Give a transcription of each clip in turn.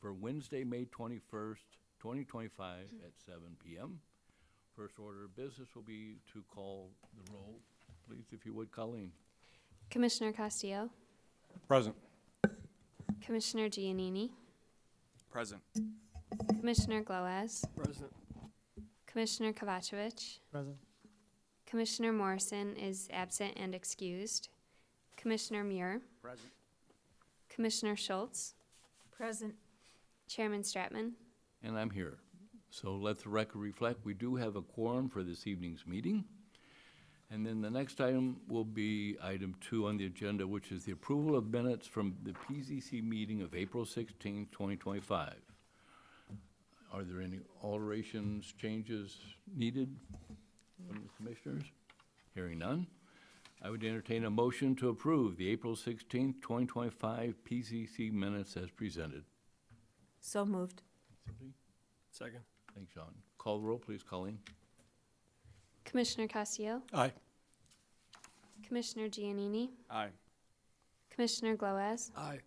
for Wednesday, May 21st, 2025 at 7 p.m. First order of business will be to call the roll. Please, if you would, Colleen. Commissioner Castillo, Present. Commissioner Giannini, Present. Commissioner Gloaz, Present. Commissioner Kovacevic, Present. Commissioner Morrison is absent and excused, Commissioner Muir, Present. Commissioner Schultz, Present. Chairman Stratman. And I'm here. So let the record reflect, we do have a quorum for this evening's meeting. And then the next item will be item 2 on the agenda, which is the approval of minutes from the PZC meeting of April 16th, 2025. Are there any alterations, changes needed from the commissioners? Hearing none, I would entertain a motion to approve the April 16th, 2025 PZC minutes as presented. So moved. Second. Thanks, Sean. Call the roll, please, Colleen. Commissioner Castillo, Aye. Commissioner Giannini, Aye. Commissioner Gloaz, Aye.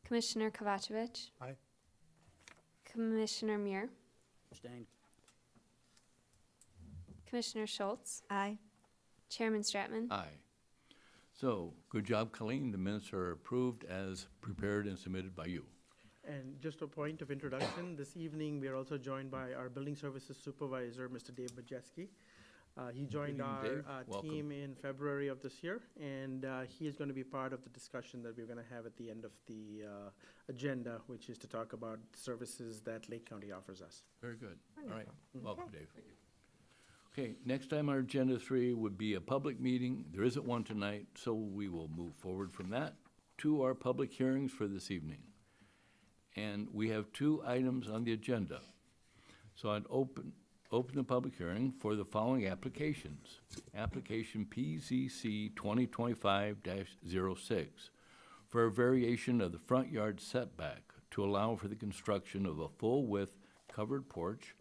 Commissioner Kovacevic, Aye. Commissioner Muir, Abstain. Commissioner Schultz, Aye. Chairman Stratman. Aye. So, good job, Colleen. The minutes are approved as prepared and submitted by you. And just a point of introduction, this evening we are also joined by our Building Services Supervisor, Mr. Dave Majeski. He joined evening, our Dave. Welcome. team in February of this year, and he is going to be part of the discussion that we're going to have at the end of the agenda, which is to talk about services that Lake County offers us. Very good. All right. Welcome, Dave. Okay, next time on agenda 3 would be a public meeting. There isn't one tonight, so we will move forward from that to our public hearings for this evening. And we have 2 items on the agenda. So I'd open the public hearing for the following applications. Application PZC 2025-06 for a variation of the front yard setback to allow for the construction of a full-width covered porch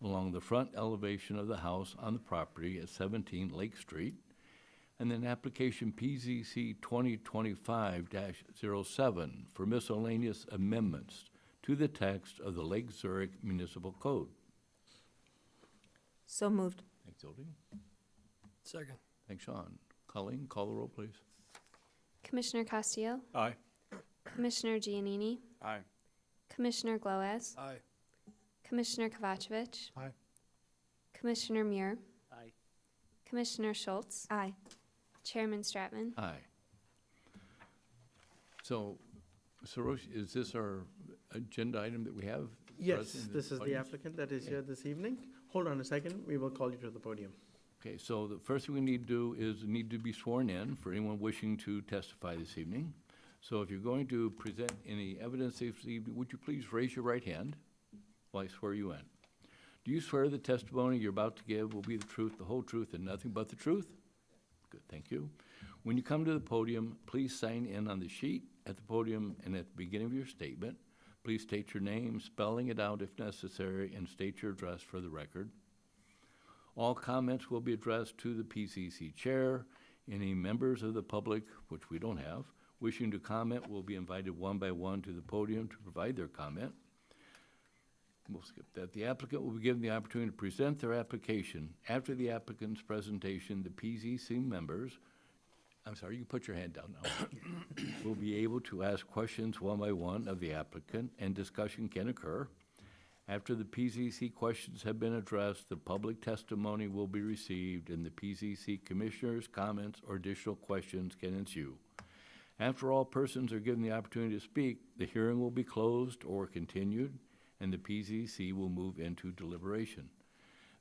along the front elevation of the house on the property at 17 Lake Street. And then application PZC 2025-07 for miscellaneous amendments to the text of the Lake Zurich Municipal Code. So moved. Thanks, Odie. Second. Thanks, Sean. Colleen, call the roll, please. Commissioner Castillo, Aye. Commissioner Giannini, Aye. Commissioner Gloaz, Aye. Commissioner Kovacevic, Aye. Commissioner Muir, Aye. Commissioner Schultz, Aye. Chairman Stratman. Aye. So, Sarosh, is this our agenda item that we have? Yes, present in this is the audience? applicant that is Okay. here this evening. Hold on a second, we will call you to the podium. Okay, so the first thing we need to do is need to be sworn in for anyone wishing to testify this evening. So if you're going to present any evidence this evening, would you please raise your right hand while I swear you in? Do you swear the testimony you're about to give will be the truth, the whole truth, and nothing but the truth? Good, thank you. When you come to the podium, please sign in on the sheet at the podium and at the beginning of your statement. Please state your name, spelling it out if necessary, and state your address for the record. All comments will be addressed to the PCC chair. Any members of the public, which we don't have, wishing to comment will be invited one by one to the podium to provide their comment. We'll skip that. The applicant will be given the opportunity to present their application. After the applicant's presentation, the PZC members, I'm sorry, you can put your hand down now, will be able to ask questions one by one of the applicant, and discussion can occur. After the PZC questions have been addressed, the public testimony will be received, and the PZC commissioners' comments or additional questions can ensue. After all persons are given the opportunity to speak, the hearing will be closed or continued, and the PZC will move into deliberation.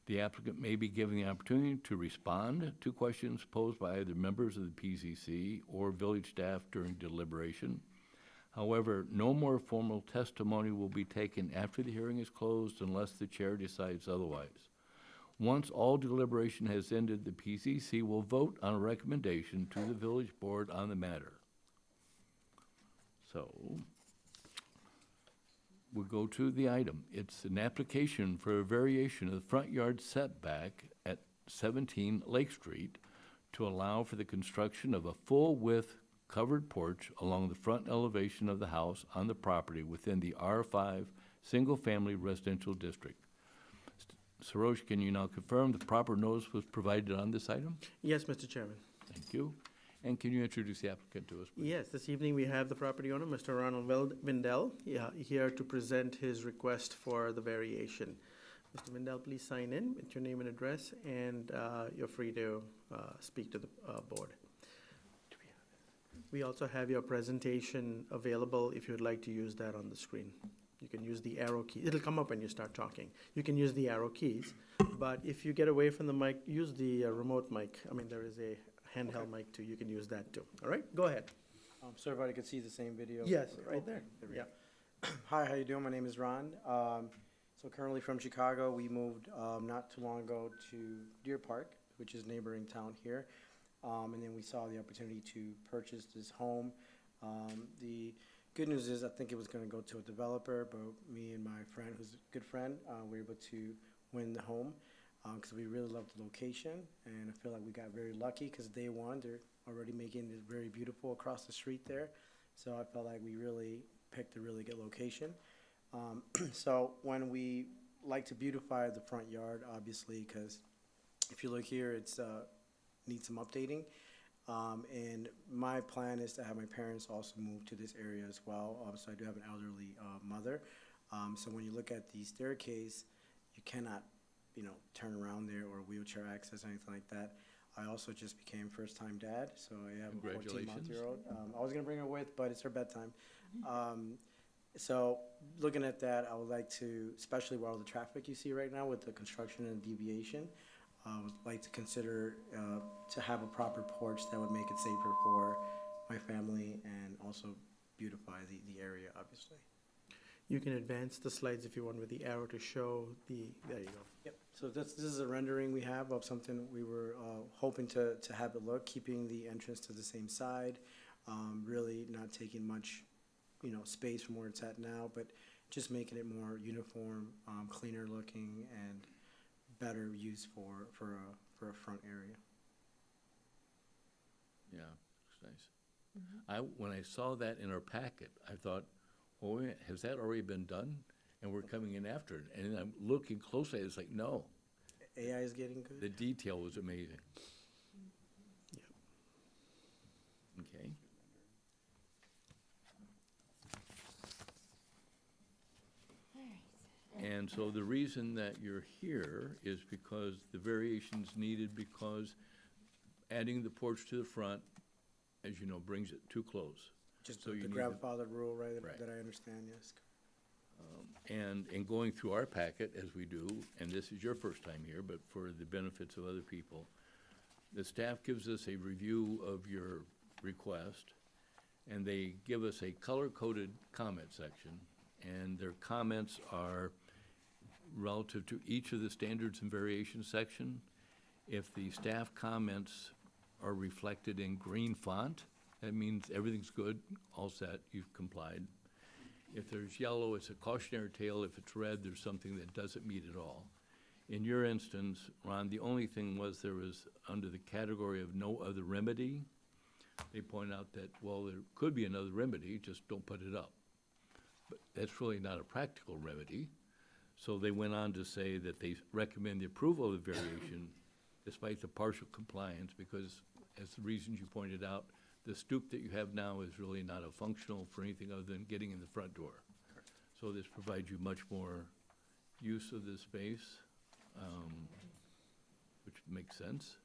The applicant may be given the opportunity to respond to questions posed by either members of the PZC or village staff during deliberation. However, no more formal testimony will be taken after the hearing is closed unless the chair decides otherwise. Once all deliberation has ended, the PZC will vote on a recommendation to the village board on the matter. So, we'll go to the item. It's an application for a variation of the front yard setback at 17 Lake Street to allow for the construction of a full-width covered porch along the front elevation of the house on the property within the R5 Single-Family Residential District. Sarosh, can you now confirm the proper notice was provided on this item? Yes, Mr. Chairman. Thank you. And can you introduce the applicant to us, please? Yes, this evening we have the property owner, Mr. Ronald Windell, here to present his request for the variation. Mr. Windell, please sign in with your name and address, and you're free to speak to the board. We also have your presentation available if you'd like to use that on the screen. You can use the arrow key. It'll come up when you start talking. You can use the arrow keys, but if you get away from the mic, use the remote mic. I mean, there is a handheld mic too. You can use that too. All right, go ahead. So everybody could see the same video? Yes, right there. we Yeah. go. Hi, how you doing? My name is Ron. So currently from Chicago, we moved not too long ago to Deer Park, which is neighboring town here. And then we saw the opportunity to purchase this home. The good news is I think it was going to go to a developer, but me and my friend, who's a good friend, were able to win the home because we really loved the location. And I feel like we got very lucky because day one, they're already making it very beautiful across the street there. So I felt like we really picked a really good location. So when we like to beautify the front yard, obviously, because if you look here, it's needs some updating. And my plan is to have my parents also move to this area as well. So I do have an elderly mother. So when you look at the staircase, you cannot, turn around there or wheelchair access, anything like that. I also just became first-time dad, so I have a Congratulations. 14-month-year-old. I was gonna bring her with, but it's her bedtime. So looking at that, I would like to, especially with all the traffic you see right now with the construction and deviation, I would like to consider to have a proper porch that would make it safer for my family and also beautify the area, obviously. You can advance the slides if you want with the arrow to show there you go. Yep, so this is a rendering we have of something we were hoping to have it look, keeping the entrance to the same side, really not taking much, space from where it's at now, but just making it more uniform, cleaner looking, and better use for a front area. Yeah, looks nice. When I saw that in our packet, I thought, oh, wait a minute, has that already been done? And we're coming in after it. And then I'm looking closely, it's like, no, AI is getting good. the detail was amazing. Okay. And so the reason that you're here is because the variation's needed because adding the porch to the front, as you know, brings it too close. Just So you the need grandfather rule, right, Right. that I understand, yes. And in going through our packet, as we do, and this is your first time here, but for the benefits of other people, the staff gives us a review of your request, and they give us a color-coded comment section, and their comments are relative to each of the standards and variations section. If the staff comments are reflected in green font, that means everything's good, all set, you've complied. If there's yellow, it's a cautionary tale. If it's red, there's something that doesn't meet at all. In your instance, Ron, the only thing was there was, under the category of no other remedy, they point out that, well, there could be another remedy, just don't put it up. But that's really not a practical remedy. So they went on to say that they recommend the approval of the variation despite the partial compliance, because as the reasons you pointed out, the stoop that you have now is really not a functional for anything other than getting in the front door. So this provides you much more use of the space, which makes sense.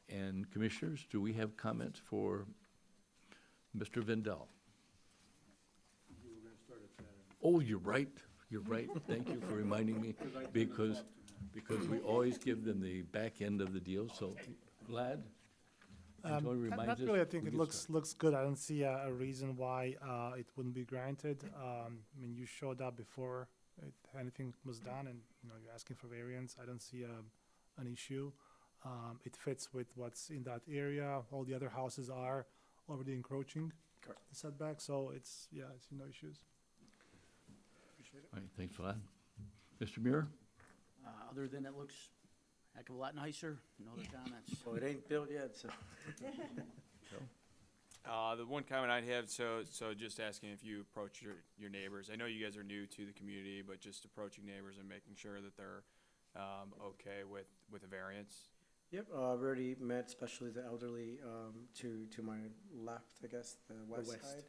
And commissioners, do we have comments for Mr. Vindell? Oh, you're right, Thank you for reminding me, because we always give them the back end of the deal, so Vlad? Antonio reminds Not us really, I think we it get looks good. I don't see a reason why it wouldn't be granted. You showed up before anything was done and, you're asking for variance. I don't see an issue. It fits with what's in that area. All the other houses are already encroaching Correct. the setback, so I see no issues. Appreciate it. All right, thanks for that. Mr. Muir? Other than it looks a heck of a lot nicer, no other comments. Well, it ain't built yet, so. The one comment I'd have, so just asking if you approach your neighbors. I know you guys are new to the community, but just approaching neighbors and making sure that they're okay with a variance. Yep, I've already met, especially the elderly, to my left, I guess, the west west. side.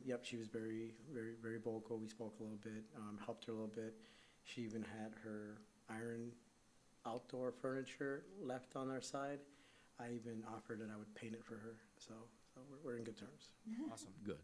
Yep, she was very, very, very vocal. We spoke a little bit, helped her a little bit. She even had her iron outdoor furniture left on our side. I even offered that I would paint it for her, so we're in good terms. Awesome. Good.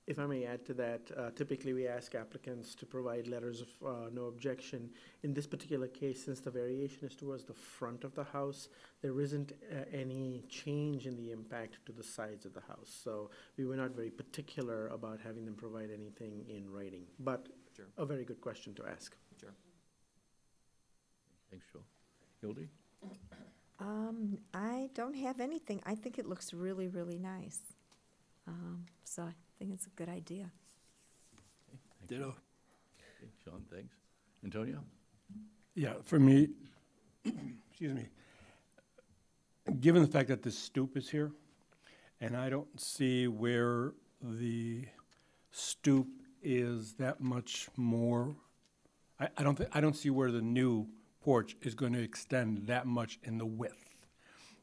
If I may add to that, typically we ask applicants to provide letters of no objection. In this particular case, since the variation is towards the front of the house, there isn't any change in the impact to the sides of the house. So we were not very particular about having them provide anything in writing, but Sure. a very good question to ask. Sure. Thanks, Joe. Hildy? I don't have anything. I think it looks really, really nice. So I think it's a good idea. Thank you. Okay, Sean, thanks. Antonio? Yeah, for me, excuse me, given the fact that this stoop is here, and I don't see where the stoop is that much more, I don't see where the new porch is going to extend that much in the width.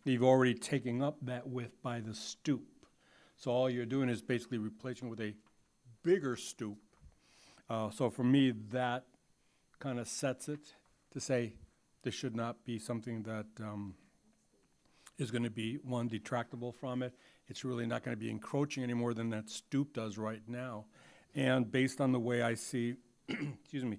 You've already taken up that width by the stoop. So all you're doing is basically replacing with a bigger stoop. So for me, that kind of sets it to say this should not be something that is going to be, one, detractable from it. It's really not going to be encroaching any more than that stoop does right now. And based on the way I see, excuse me,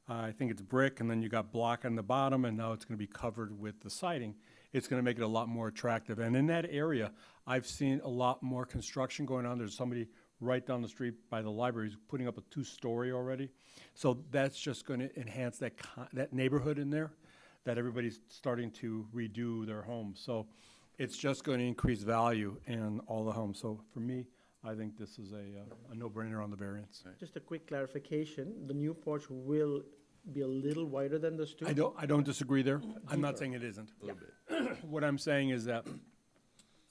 I think it's brick, and then you got block on the bottom, and now it's going to be covered with the siding. It's going to make it a lot more attractive. And in that area, I've seen a lot more construction going on. There's somebody right down the street by the library who's putting up a 2-story already. So that's just going to enhance that neighborhood in there, that everybody's starting to redo their homes. So it's just going to increase value in all the homes. So for me, I think this is a no-brainer on the variance. Just a quick clarification, the new porch will be a little wider than the stoop? I don't disagree there. I'm not saying it isn't. A little bit. What I'm saying is that,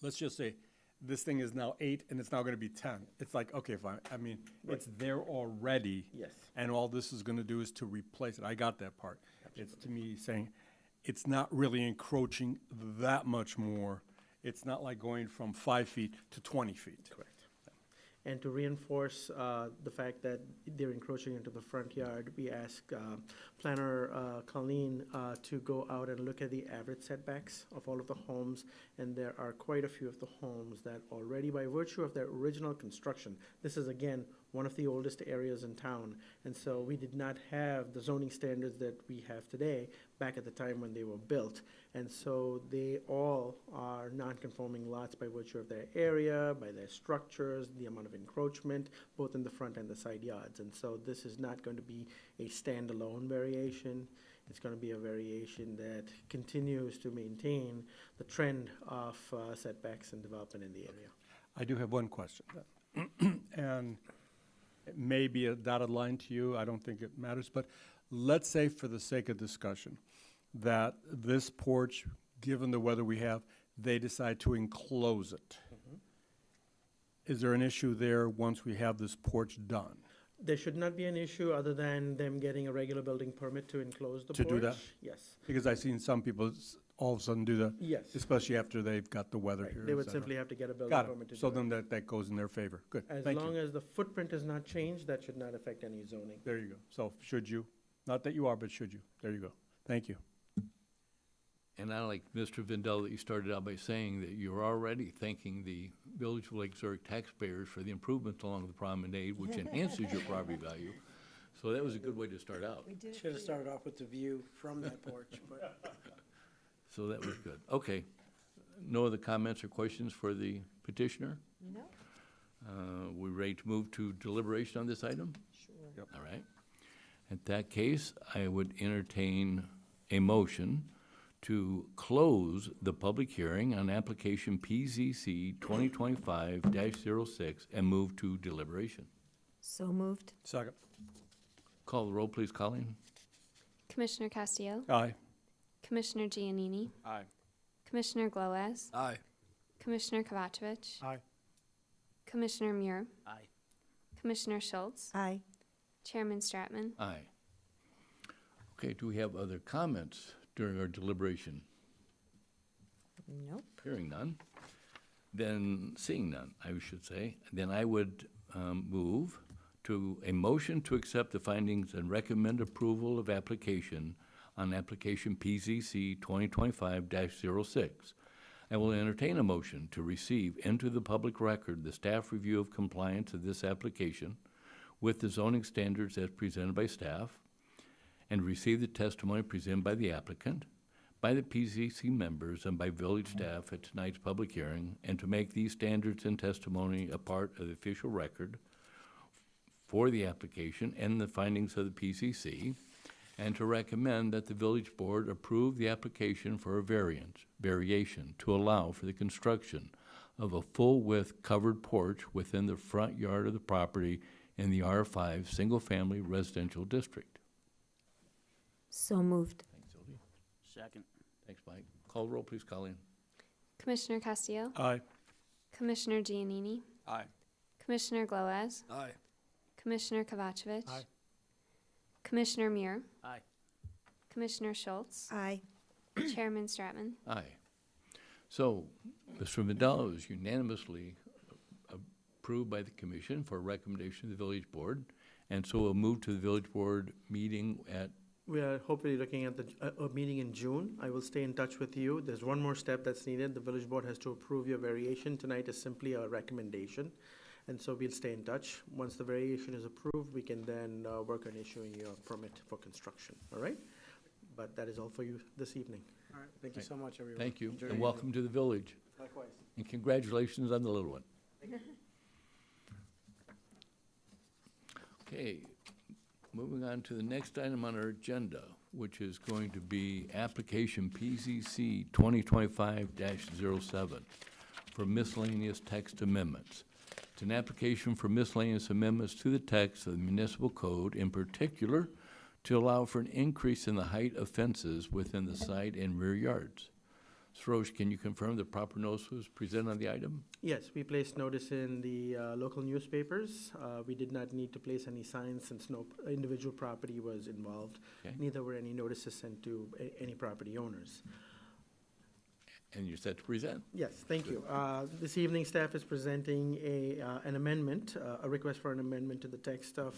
let's just say, this thing is now 8 and it's now gonna be 10. It's like, okay, fine. I mean, it's there already. Yes. And all this is gonna do is to replace it. I got that part. It's to me saying, it's not really encroaching that much more. It's not like going from 5 feet to 20 feet. Correct. And to reinforce the fact that they're encroaching into the front yard, we ask planner Colleen to go out and look at the average setbacks of all of the homes. And there are quite a few of the homes that already, by virtue of their original construction, this is again one of the oldest areas in town. And so we did not have the zoning standards that we have today back at the time when they were built. And so they all are non-conforming lots by virtue of their area, by their structures, the amount of encroachment, both in the front and the side yards. And so this is not going to be a standalone variation. It's going to be a variation that continues to maintain the trend of setbacks and development in the area. I do have one question. And it may be a dotted line to you, I don't think it matters, but let's say for the sake of discussion, that this porch, given the weather we have, they decide to enclose it. Is there an issue there once we have this porch done? There should not be an issue other than them getting a regular building permit to enclose the porch. To do that? Yes. Because I've seen some people all of a sudden do that, Yes. especially after they've got the weather Right. here. They et would cetera. simply have to get a building Got permit to it. So do then it. that goes in their favor. Good, As thank long you. as the footprint is not changed, that should not affect any zoning. There you go. So should you, not that you are, but should you? There you go. Thank you. And I like Mr. Vindel that you started out by saying that you're already thanking the Village of Lake Zurich taxpayers for the improvements along the promenade, which enhances your property value. So that was a good way to start out. Should have started off with the view from that porch, but So that was good. Okay. No other comments or questions for the petitioner? No? We ready to move to deliberation on this item? Sure. All right. In that case, I would entertain a motion to close the public hearing on application PZC 2025-06 and move to deliberation. So moved. Second. Call the roll, please, Colleen. Commissioner Castillo, Aye. Commissioner Giannini, Aye. Commissioner Glowaz, Aye. Commissioner Kovacevic, Aye. Commissioner Muir, Aye. Commissioner Schultz, Aye. Chairman Stratman. Aye. Okay, do we have other comments during our deliberation? Nope. Hearing none. Then, seeing none, I should say, then I would move to a motion to accept the findings and recommend approval of application on application PZC 2025-06. I will entertain a motion to receive into the public record the staff review of compliance of this application with the zoning standards as presented by staff, and receive the testimony presented by the applicant, by the PZC members, and by village staff at tonight's public hearing, and to make these standards and testimony a part of the official record for the application and the findings of the PCC, and to recommend that the village board approve the application for a variation to allow for the construction of a full-width covered porch within the front yard of the property in the R5 Single-Family Residential District. So moved. Thanks, Sylvia. Second. Thanks, Mike. Call the roll, please, Colleen. Commissioner Castillo, Aye. Commissioner Giannini, Aye. Commissioner Glowaz, Aye. Commissioner Kovacevic, Aye. Commissioner Muir, Aye. Commissioner Schultz, Aye. Chairman Stratman. Aye. So, Mr. Vidal is unanimously approved by the commission for a recommendation to the village board, and so we'll move to the village board meeting at, We are hopefully looking at a meeting in June. I will stay in touch with you. There's one more step that's needed. The village board has to approve your variation. Tonight is simply a recommendation. And so we'll stay in touch. Once the variation is approved, we can then work on issuing your permit for construction, all right? But that is all for you this evening. All right, thank you so much, everyone. thank you, Enjoy and your welcome to the village, evening. Likewise. and congratulations on the little one. Okay, moving on to the next item on our agenda, which is going to be application PZC 2025-07 for miscellaneous text amendments. It's an application for miscellaneous amendments to the text of the municipal code, in particular, to allow for an increase in the height of fences within the side and rear yards. Sarosh, can you confirm the proper notice was presented on the item? Yes, we placed notice in the local newspapers. We did not need to place any signs since no individual property was involved. Okay. Neither were any notices sent to any property owners. And you're set to present? Yes, thank you. This evening, staff is presenting an amendment, a request for an amendment to the text of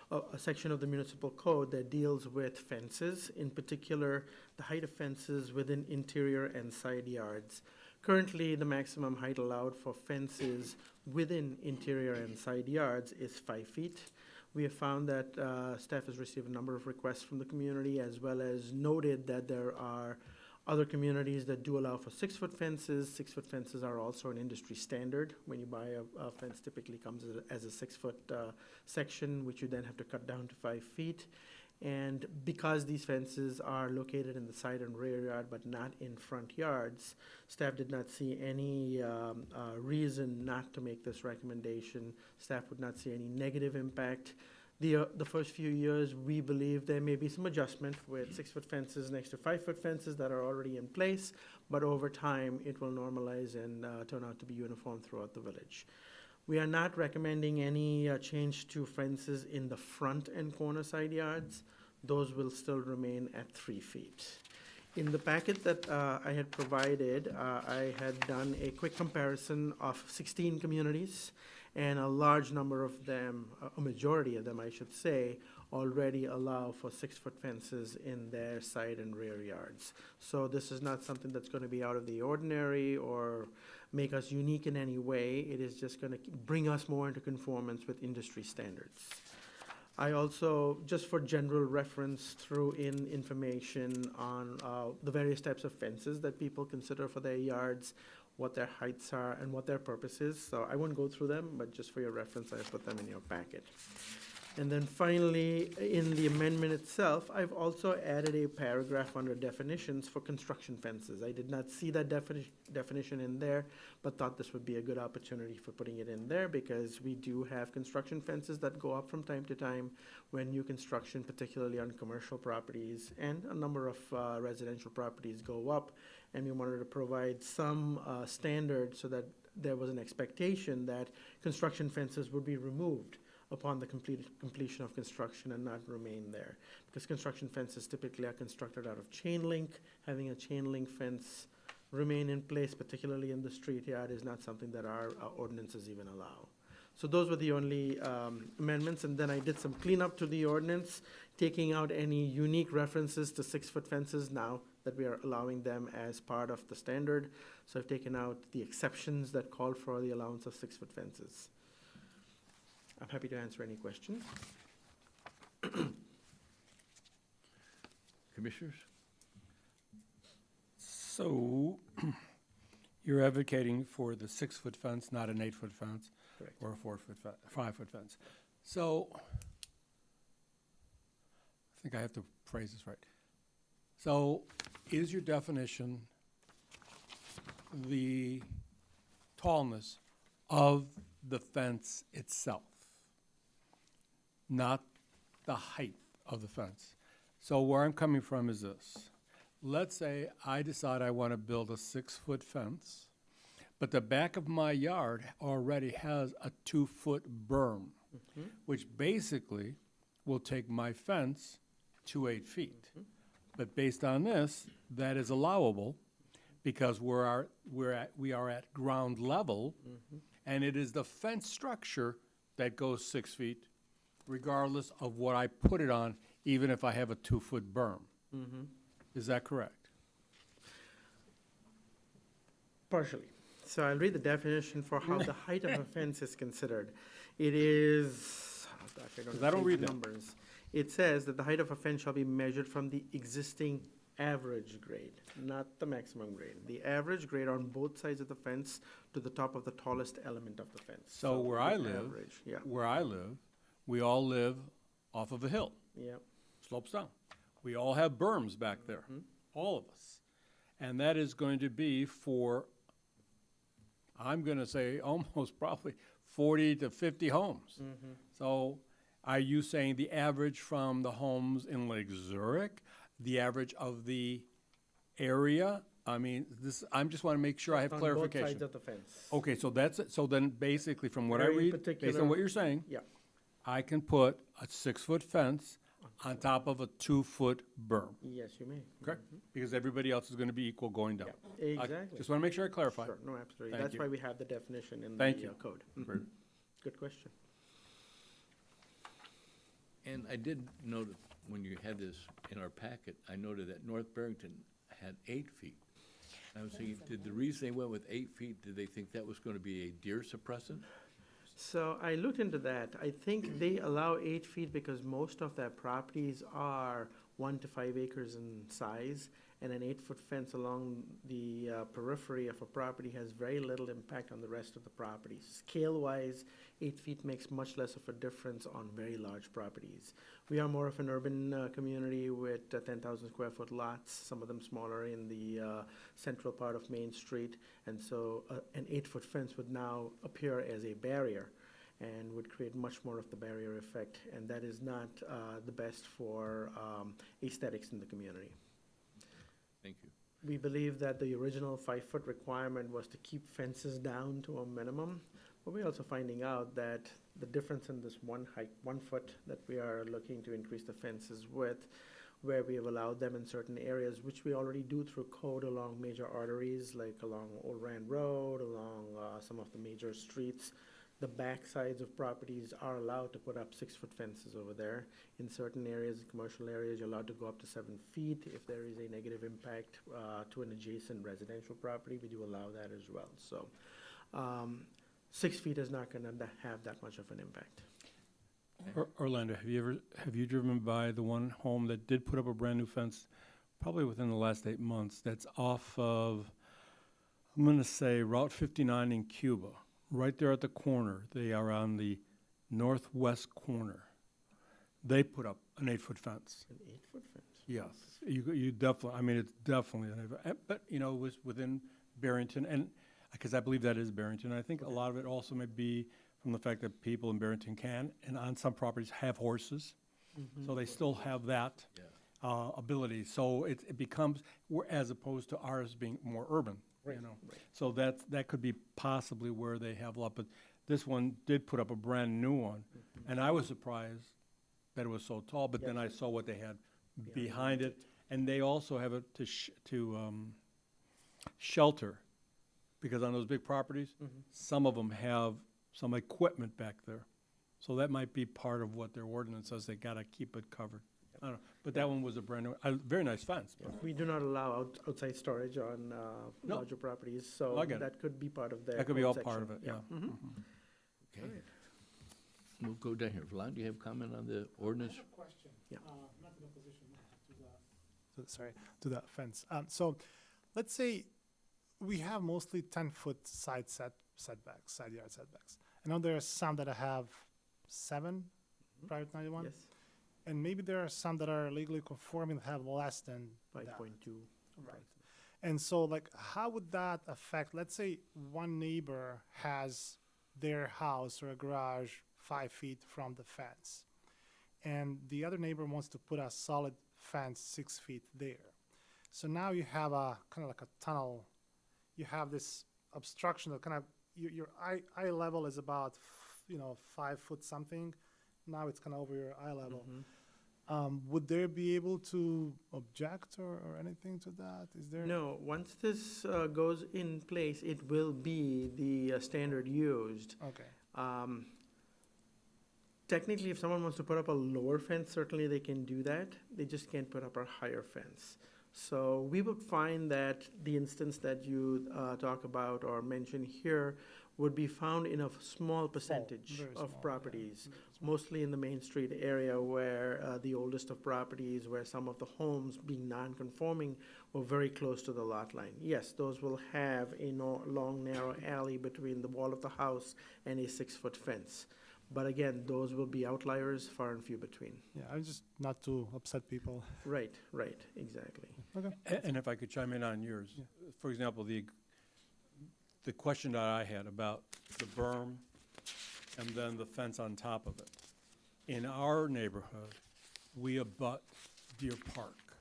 a section of the municipal code that deals with fences, in particular, the height of fences within interior and side yards. Currently, the maximum height allowed for fences within interior and side yards is 5 feet. We have found that staff has received a number of requests from the community, as well as noted that there are other communities that do allow for 6-foot fences. 6-foot fences are also an industry standard. When you buy a fence, typically comes as a 6-foot section, which you then have to cut down to 5 feet. And because these fences are located in the side and rear yard, but not in front yards, staff did not see any reason not to make this recommendation. Staff would not see any negative impact. The first few years, we believe there may be some adjustment with 6-foot fences next to 5-foot fences that are already in place, but over time, it will normalize and turn out to be uniform throughout the village. We are not recommending any change to fences in the front and corner side yards. Those will still remain at 3 feet. In the packet that I had provided, I had done a quick comparison of 16 communities, and a large number of them, a majority of them, I should say, already allow for 6-foot fences in their side and rear yards. So this is not something that's going to be out of the ordinary or make us unique in any way. It is just going to bring us more into conformance with industry standards. I also, just for general reference, threw in information on the various types of fences that people consider for their yards, what their heights are, and what their purpose is. So I won't go through them, but just for your reference, I put them in your packet. And then finally, in the amendment itself, I've also added a paragraph under definitions for construction fences. I did not see that definition in there, but thought this would be a good opportunity for putting it in there, because we do have construction fences that go up from time to time when new construction, particularly on commercial properties, and a number of residential properties go up. and we wanted to provide some standard so that there was an expectation that construction fences would be removed upon the completion of construction and not remain there. Because construction fences typically are constructed out of chain link. Having a chain link fence remain in place, particularly in the street yard, is not something that our ordinances even allow. So those were the only amendments, and then I did some cleanup to the ordinance, taking out any unique references to 6-foot fences now that we are allowing them as part of the standard. So I've taken out the exceptions that call for the allowance of 6-foot fences. I'm happy to answer any questions. Commissioners? So, you're advocating for the 6-foot fence, not an 8-foot fence? Correct. Or a 5-foot fence. So, I think I have to phrase this right. So, is your definition the tallness of the fence itself, not the height of the fence? So where I'm coming from is this. Let's say I decide I want to build a 6-foot fence, but the back of my yard already has a 2-foot berm, which basically will take my fence to 8 feet. But based on this, that is allowable because we are at ground level, and it is the fence structure that goes 6 feet, regardless of what I put it on, even if I have a 2-foot berm. Is that correct? Partially. So I'll read the definition for how the height of a fence is considered. It is, oh gosh, I don't 'Cause know I don't page read that. numbers. It says that the height of a fence shall be measured from the existing average grade, not the maximum grade. The average grade on both sides of the fence to the top of the tallest element of the fence. So where I the live, average, yeah, we all live off of a hill, yeah. slopes down. We all have berms back there, all of us. And that is going to be for, I'm going to say, almost probably 40 to 50 homes. So are you saying the average from the homes in Lake Zurich, the average of the area? I mean, this, I just want to make sure I have On both clarification. sides of the fence. Okay, so that's it. So then basically from what I Very read, based particular- on what you're saying, Yeah, I can put a 6-foot fence on top of a 2-foot berm, yes, you may. correct? Because everybody else is going to be equal going down. Yeah, I exactly. just want to make sure I clarify. Sure, no, absolutely. Thank That's you. why we have the definition in Thank the you. code. Very- Good question. And I did note, when you had this in our packet, I noted that North Barrington had 8 feet. I was thinking, did the reason they went with 8 feet, did they think that was going to be a deer suppressant? So I looked into that. I think they allow 8 feet because most of their properties are 1 to 5 acres in size, and an 8-foot fence along the periphery of a property has very little impact on the rest of the property. Scale-wise, 8 feet makes much less of a difference on very large properties. We are more of an urban community with 10,000 square foot lots, some of them smaller in the central part of Main Street, and so an 8-foot fence would now appear as a barrier and would create much more of the barrier effect, and that is not the best for aesthetics in the community. Thank you. We believe that the original 5-foot requirement was to keep fences down to a minimum, but we're also finding out that the difference in this 1 foot that we are looking to increase the fences with, where we have allowed them in certain areas, which we already do through code along major arteries, like along Old Rand Road, along some of the major streets. The back sides of properties are allowed to put up 6-foot fences over there. In certain areas, commercial areas, you're allowed to go up to 7 feet. If there is a negative impact to an adjacent residential property, we do allow that as well. So 6 feet is not gonna have that much of an impact. Orlando, have you driven by the one home that did put up a brand-new fence, probably within the last 8 months, that's off of, I'm gonna say Route 59 in Cuba, right there at the corner. They are on the northwest corner. They put up an 8-foot fence. An 8-foot fence? Yes, you definitely, I mean, it's definitely, but, you know, it was within Barrington, and, because I believe that is Barrington. I think a lot of it also may be from the fact that people in Barrington can, and on some properties have horses, so they still have that. Yeah. ability. So it becomes, as opposed to ours being more urban, you know. So that could be possibly where they have a lot, but this one did put up a brand-new one. And I was surprised that it was so tall, but then I saw what they had behind it. And they also have it to shelter, because on those big properties, some of them have some equipment back there. So that might be part of what their ordinance says, they gotta keep it covered. I don't know, but that one was a brand new, very nice fence. but We do not allow outside storage on No. larger properties, so I get it. that could be part of their That could be code all part of it, section. yeah. Mhm. Okay. We'll go down here. Vlad, do you have a comment on the ordinance? Question. Yeah. Not in opposition to that fence. So, let's say we have mostly 10-foot side setbacks, side yard setbacks. I know there are some that have 7, private 91, Yes, and maybe there are some that are legally conforming that have less than that. 5.2. Right. And so, like, how would that affect, let's say one neighbor has their house or a garage 5 feet from the fence, and the other neighbor wants to put a solid fence 6 feet there. So now you have a kind of like a tunnel. You have this obstruction that kind of, your eye level is about, 5 foot something. Now it's kind of over your eye level. Would they be able to object or anything to that? Is there? No, once this goes in place, it will be the standard used. Okay. Technically, if someone wants to put up a lower fence, certainly they can do that. They just can't put up a higher fence. So we would find that the instance that you talk about or mention here would be found in a small percentage very of small, properties, Very small. mostly in the Main Street area where the oldest of properties, where some of the homes being non-conforming were very close to the lot line. Yes, those will have a long, narrow alley between the wall of the house and a 6-foot fence. But again, those will be outliers, far and few between. Yeah, I'm just not to upset people. Right, exactly. Okay. And if I could chime in on yours, Yeah. for example, the question that I had about the berm and then the fence on top of it. In our neighborhood, we abut Deer Park,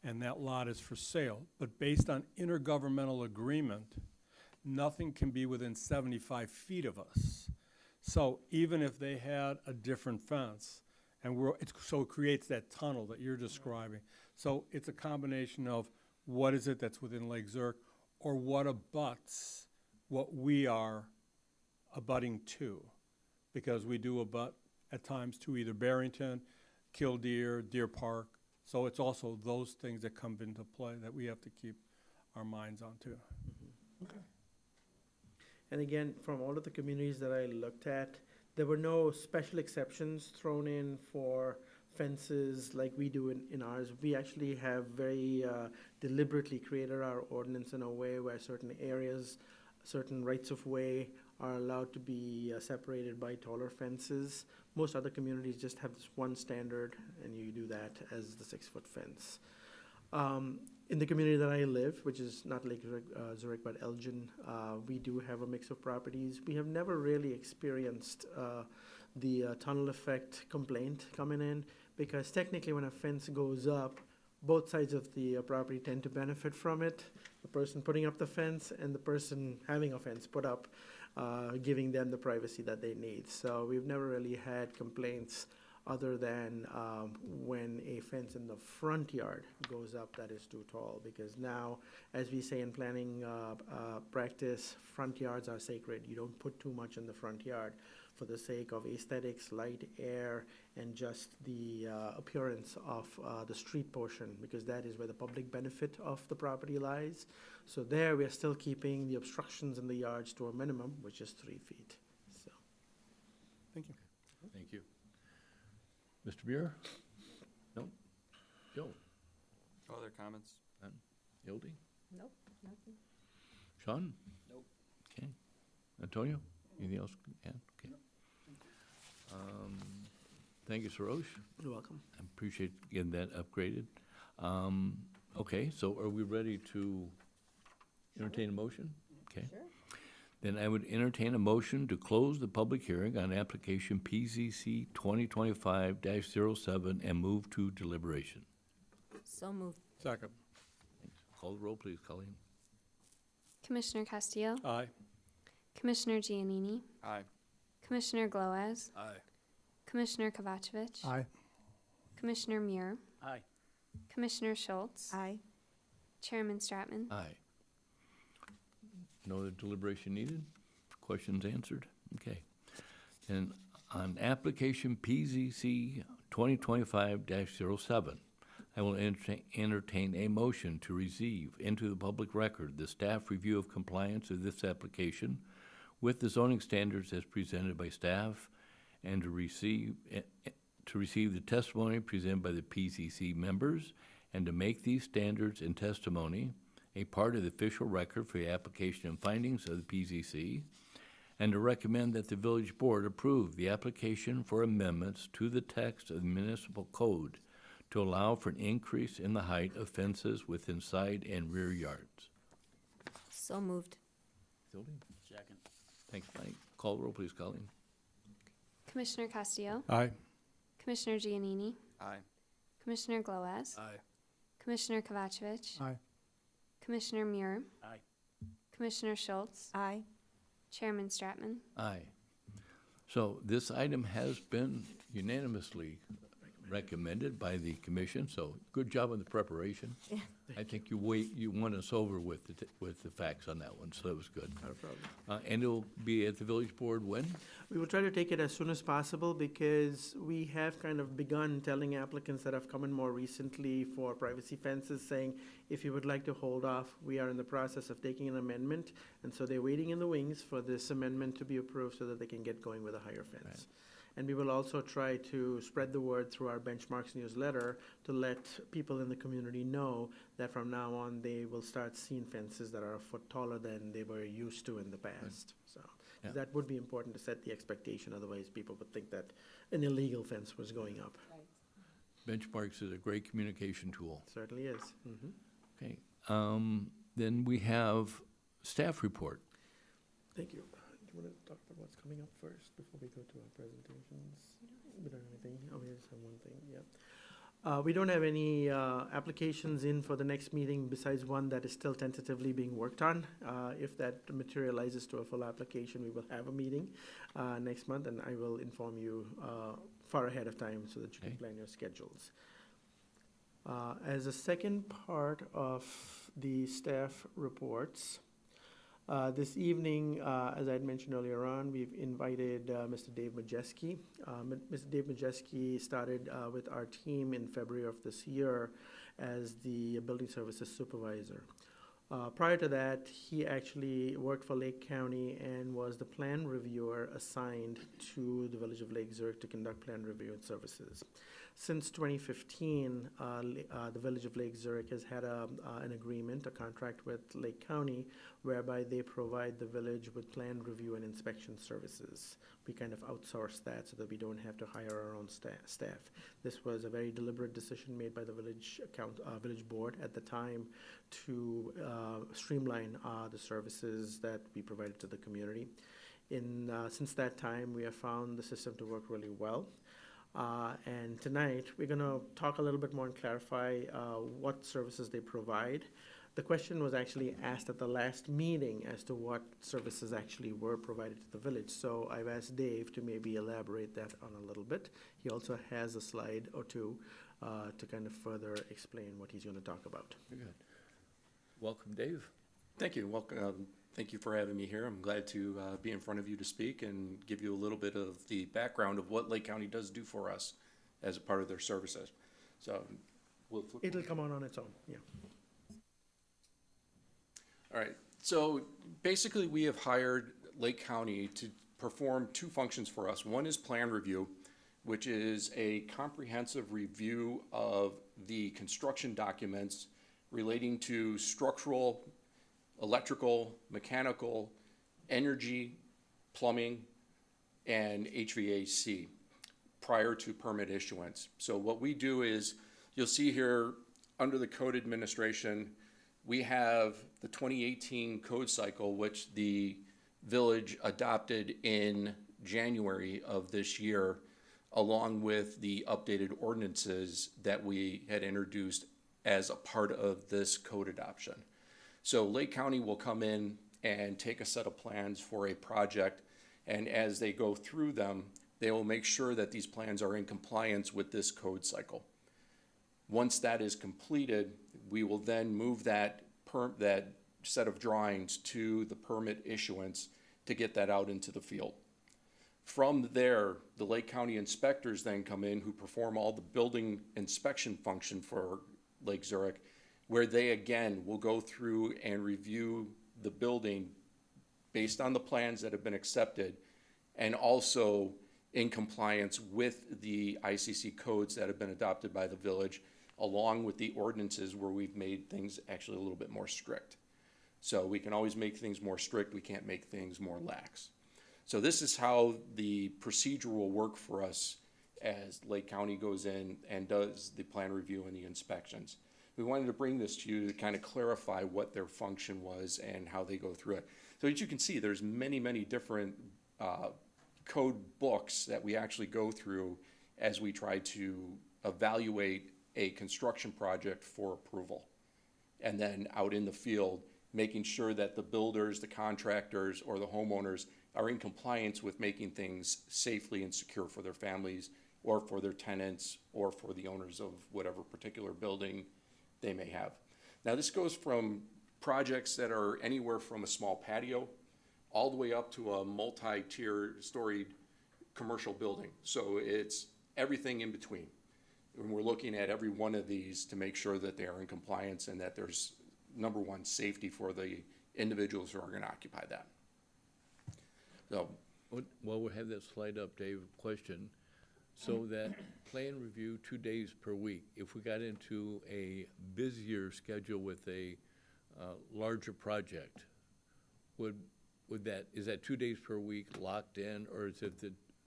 and that lot is for sale. But based on intergovernmental agreement, nothing can be within 75 feet of us. So even if they had a different fence, and so it creates that tunnel that you're describing. So it's a combination of what is it that's within Lake Zurich, or what abuts what we are abutting to. Because we do abut at times to either Barrington, Killdeer, Deer Park. So it's also those things that come into play that we have to keep our minds on too. And again, from all of the communities that I looked at, there were no special exceptions thrown in for fences like we do in ours. We actually have very deliberately created our ordinance in a way where certain areas, certain rights of way are allowed to be separated by taller fences. Most other communities just have this one standard, and you do that as the 6-foot fence. In the community that I live, which is not Lake Zurich, but Elgin, we do have a mix of properties. We have never really experienced the tunnel effect complaint coming in, because technically when a fence goes up, both sides of the property tend to benefit from it. The person putting up the fence and the person having a fence put up, giving them the privacy that they need. So we've never really had complaints other than when a fence in the front yard goes up that is too tall. Because now, as we say in planning practice, front yards are sacred. You don't put too much in the front yard for the sake of aesthetics, light, air, and just the appearance of the street portion, because that is where the public benefit of the property lies. So there, we are still keeping the obstructions in the yards to a minimum, which is 3 feet. So. Thank you. Thank you. Mr. Muir? No? Joe? Other comments? Hildy? Nope, nothing. Sean? Nope. Okay. Antonio? Anything else? Yeah, okay. Thank you, Sarosh. You're welcome. I appreciate getting that upgraded. Okay, so are we ready to entertain a motion? Okay. Sure. Then I would entertain a motion to close the public hearing on application PZC 2025-07 and move to deliberation. So moved. Second. Thanks. Call the roll, please, Colleen. Commissioner Castillo, Aye. Commissioner Giannini, Aye. Commissioner Gloaz, Aye. Commissioner Kovacevic, Aye. Commissioner Muir, Aye. Commissioner Schultz, Aye. Chairman Stratman. Aye. No other deliberation needed? Questions answered? Okay. And on application PZC 2025-07, I will entertain a motion to receive into the public record the staff review of compliance of this application with the zoning standards as presented by staff, and to receive the testimony presented by the PCC members, and to make these standards and testimony a part of the official record for the application and findings of the PCC, and to recommend that the village board approve the application for amendments to the text of the municipal code to allow for an increase in the height of fences within side and rear yards. So moved. Second. Thanks, Mike. Call the roll, please, Colleen. Commissioner Castillo, Aye. Commissioner Giannini, Aye. Commissioner Gloaz, Aye. Commissioner Kovacevic, Aye. Commissioner Muir, Aye. Commissioner Schultz, Aye. Chairman Stratman. Aye. So this item has been unanimously recommended by the commission, so good job on the preparation. Yeah. I think you won us over with the facts on that one, so that was good. Not a problem. And it'll be at the village board when? We will try to take it as soon as possible because we have kind of begun telling applicants that have come in more recently for privacy fences, saying, if you would like to hold off, we are in the process of taking an amendment. And so they're waiting in the wings for this amendment to be approved so that they can get going with a higher fence. And we will also try to spread the word through our benchmarks newsletter to let people in the community know that from now on, they will start seeing fences that are a foot taller than they were used to in the past. So Yeah. that would be important to set the expectation, otherwise people would think that an illegal fence was going up. Benchmarks is a great communication tool. Certainly is. Mhm. Okay. Then we have staff report. Thank you. Do you want to talk about what's coming up first before we go to our presentations? We don't have anything. Oh, we just have one thing, yeah. We don't have any applications in for the next meeting besides one that is still tentatively being worked on. If that materializes to a full application, we will have a meeting next month, and I will inform you far ahead of time so that you can Okay. plan your schedules. As a second part of the staff reports, this evening, as I had mentioned earlier on, we've invited Mr. Dave Majeski. Mr. Dave Majeski started with our team in February of this year as the building services supervisor. Prior to that, he actually worked for Lake County and was the plan reviewer assigned to the Village of Lake Zurich to conduct plan review and services. Since 2015, the Village of Lake Zurich has had an agreement, a contract with Lake County, whereby they provide the village with plan review and inspection services. We kind of outsource that so that we don't have to hire our own staff. This was a very deliberate decision made by the village board at the time to streamline the services that we provided to the community. Since that time, we have found the system to work really well. And tonight, we're going to talk a little bit more and clarify what services they provide. The question was actually asked at the last meeting as to what services actually were provided to the village. So I've asked Dave to maybe elaborate that on a little bit. He also has a slide or two to kind of further explain what he's going to talk about. Very good. Welcome, Dave. Thank you. Welcome. Thank you for having me here. I'm glad to be in front of you to speak and give you a little bit of the background of what Lake County does do for us as a part of their services. So we'll flip. It'll come on its own, yeah. All right. So basically, we have hired Lake County to perform two functions for us. One is plan review, which is a comprehensive review of the construction documents relating to structural, electrical, mechanical, energy, plumbing, and HVAC prior to permit issuance. So what we do is, you'll see here under the code administration, we have the 2018 code cycle, which the village adopted in January of this year, along with the updated ordinances that we had introduced as a part of this code adoption. So Lake County will come in and take a set of plans for a project, and as they go through them, they will make sure that these plans are in compliance with this code cycle. Once that is completed, we will then move that set of drawings to the permit issuance to get that out into the field. From there, the Lake County inspectors then come in who perform all the building inspection function for Lake Zurich, where they again will go through and review the building based on the plans that have been accepted and also in compliance with the ICC codes that have been adopted by the village, along with the ordinances where we've made things actually a little bit more strict. So we can always make things more strict, we can't make things more lax. So this is how the procedure will work for us as Lake County goes in and does the plan review and the inspections. We wanted to bring this to you to kind of clarify what their function was and how they go through it. So as you can see, there's many, many different code books that we actually go through as we try to evaluate a construction project for approval. And then out in the field, making sure that the builders, the contractors, or the homeowners are in compliance with making things safely and secure for their families or for their tenants or for the owners of whatever particular building they may have. Now this goes from projects that are anywhere from a small patio all the way up to a multi-tier storied commercial building. So it's everything in between. And we're looking at every one of these to make sure that they are in compliance and that there's, number one, safety for the individuals who are going to occupy that. So, While we have that slide up, Dave, question. So that plan review 2 days per week, if we got into a busier schedule with a larger project, is that 2 days per week locked in, or is it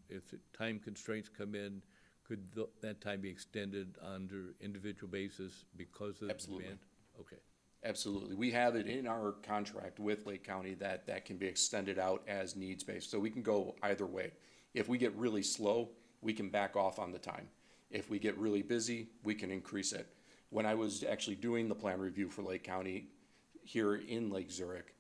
if the time constraints come in, could that time be extended under individual basis because of the Absolutely. demand? Okay. absolutely. We have it in our contract with Lake County that can be extended out as needs-based. So we can go either way. If we get really slow, we can back off on the time. If we get really busy, we can increase it. When I was actually doing the plan review for Lake County here in Lake Zurich,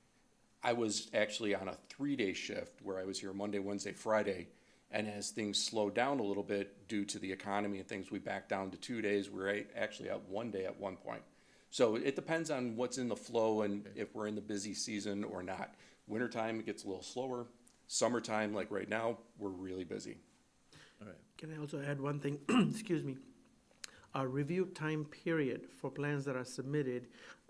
I was actually on a 3-day shift where I was here Monday, Wednesday, Friday. And as things slowed down a little bit due to the economy and things, we backed down to 2 days. We were actually at 1 day at one point. So it depends on what's in the flow and if we're in the busy season or not. Wintertime, it gets a little slower. Summertime, like right now, we're really busy. All right. Can I also add one thing? Excuse me. Our review time period for plans that are submitted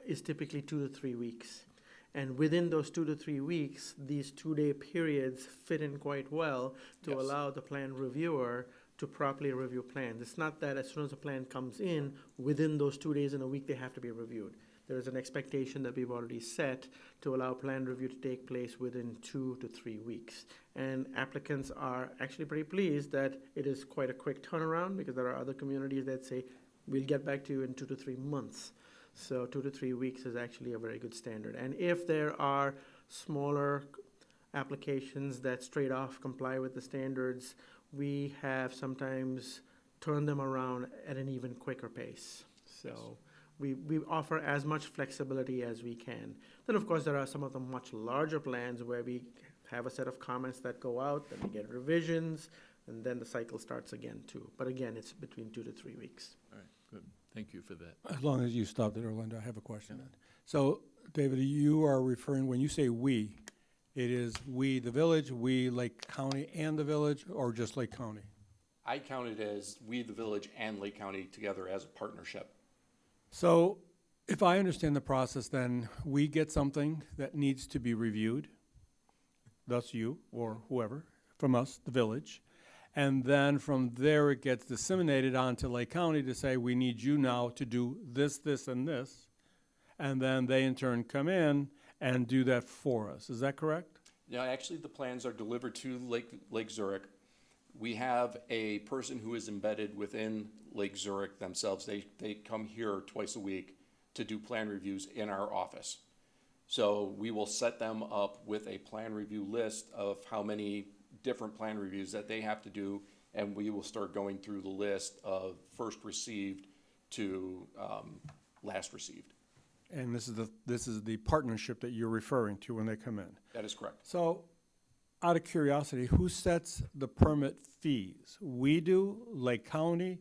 is typically 2 to 3 weeks. And within those 2 to 3 weeks, these 2-day periods fit in quite well to Yes. allow the plan reviewer to properly review plans. It's not that as soon as a plan comes in, within those 2 days in a week, they have to be reviewed. There is an expectation that we've already set to allow plan review to take place within 2 to 3 weeks. And applicants are actually pretty pleased that it is quite a quick turnaround because there are other communities that say, we'll get back to you in 2 to 3 months. So 2 to 3 weeks is actually a very good standard. And if there are smaller applications that straight off comply with the standards, we have sometimes turned them around at an even quicker pace. So we offer as much flexibility as we can. Then, of course, there are some of the much larger plans where we have a set of comments that go out, then we get revisions, and then the cycle starts again too. But again, it's between 2 to 3 weeks. All right, good. Thank you for that. As long as you stopped it, Orlando, I have a question then. So, David, you are referring, when you say "we," it is we, the village, we, Lake County and the village, or just Lake County? I count it as we, the village, and Lake County together as a partnership. So, if I understand the process, then we get something that needs to be reviewed, thus you or whoever, from us, the village. And then from there, it gets disseminated onto Lake County to say, we need you now to do this, this, and this. And then they in turn come in and do that for us. Is that correct? Now, actually, the plans are delivered to Lake Zurich. We have a person who is embedded within Lake Zurich themselves. They come here twice a week to do plan reviews in our office. So we will set them up with a plan review list of how many different plan reviews that they have to do, and we will start going through the list of first received to last received. And this is the partnership that you're referring to when they come in. That is correct. So, out of curiosity, who sets the permit fees? We do, Lake County,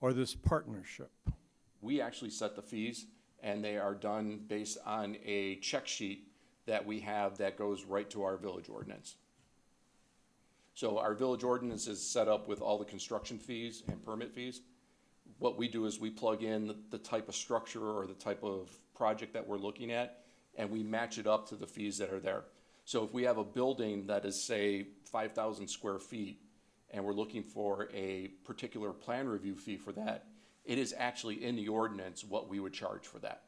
or this partnership? We actually set the fees, and they are done based on a check sheet that we have that goes right to our village ordinance. So our village ordinance is set up with all the construction fees and permit fees. What we do is we plug in the type of structure or the type of project that we're looking at, and we match it up to the fees that are there. So if we have a building that is, say, 5,000 square feet, and we're looking for a particular plan review fee for that, it is actually in the ordinance what we would charge for that.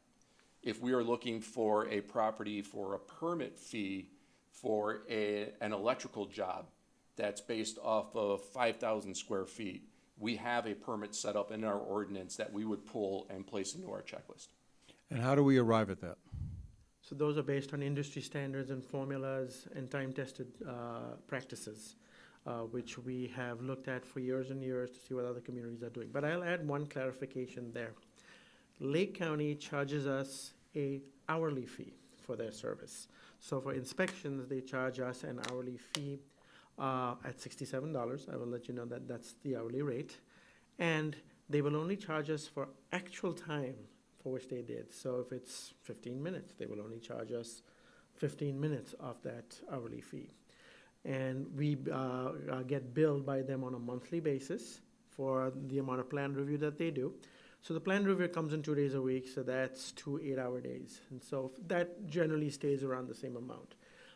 If we are looking for a property for a permit fee for an electrical job that's based off of 5,000 square feet, we have a permit set up in our ordinance that we would pull and place into our checklist. And how do we arrive at that? So those are based on industry standards and formulas and time-tested practices, which we have looked at for years and years to see what other communities are doing. But I'll add one clarification there. Lake County charges us a hourly fee for their service. So for inspections, they charge us an hourly fee at $67. I will let you know that that's the hourly rate. And they will only charge us for actual time for which they did. So if it's 15 minutes, they will only charge us 15 minutes of that hourly fee. And we get billed by them on a monthly basis for the amount of plan review that they do. So the plan review comes in 2 days a week, so that's 2 8-hour days. And so that generally stays around the same amount.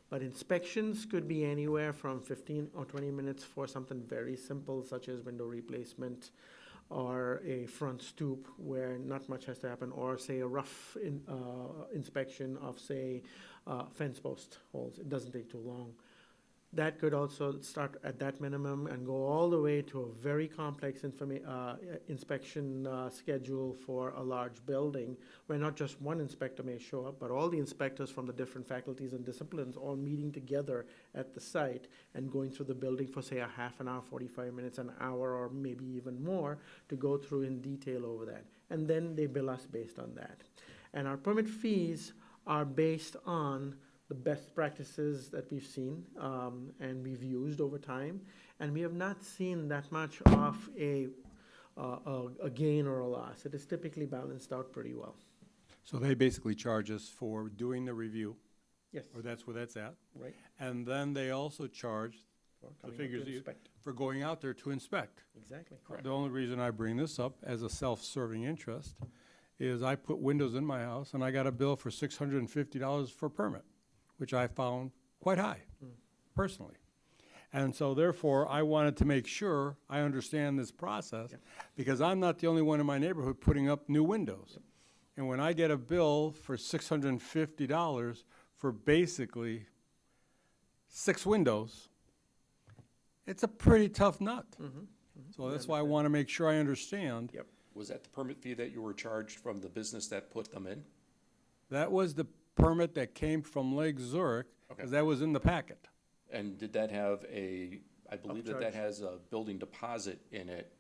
But inspections could be anywhere from 15 or 20 minutes for something very simple, such as window replacement or a front stoop where not much has to happen, or say a rough inspection of, say, fence post holes. It doesn't take too long. That could also start at that minimum and go all the way to a very complex inspection schedule for a large building, where not just one inspector may show up, but all the inspectors from the different faculties and disciplines all meeting together at the site and going through the building for, say, a half an hour, 45 minutes, an hour, or maybe even more to go through in detail over that. And then they bill us based on that. And our permit fees are based on the best practices that we've seen and we've used over time, and we have not seen that much of a gain or a loss. It is typically balanced out pretty well. So they basically charge us for doing the review, Yes. or that's where that's at. Right. And then they also charge For the coming up figures to you- inspect. for going out there to inspect. Exactly. Correct. The only reason I bring this up as a self-serving interest is I put windows in my house and I got a bill for $650 for permit, which I found quite high, personally. And so therefore, I wanted to make sure I understand this process, Yep. because I'm not the only one in my neighborhood putting up new windows. And when I get a bill for $650 for basically 6 windows, it's a pretty tough nut. So that's why I want to make sure I understand. Yep. Was that the permit fee that you were charged from the business that put them in? That was the permit that came from Lake Zurich, because that was in the packet. And did that have I believe that Upcharge. has a building deposit in it,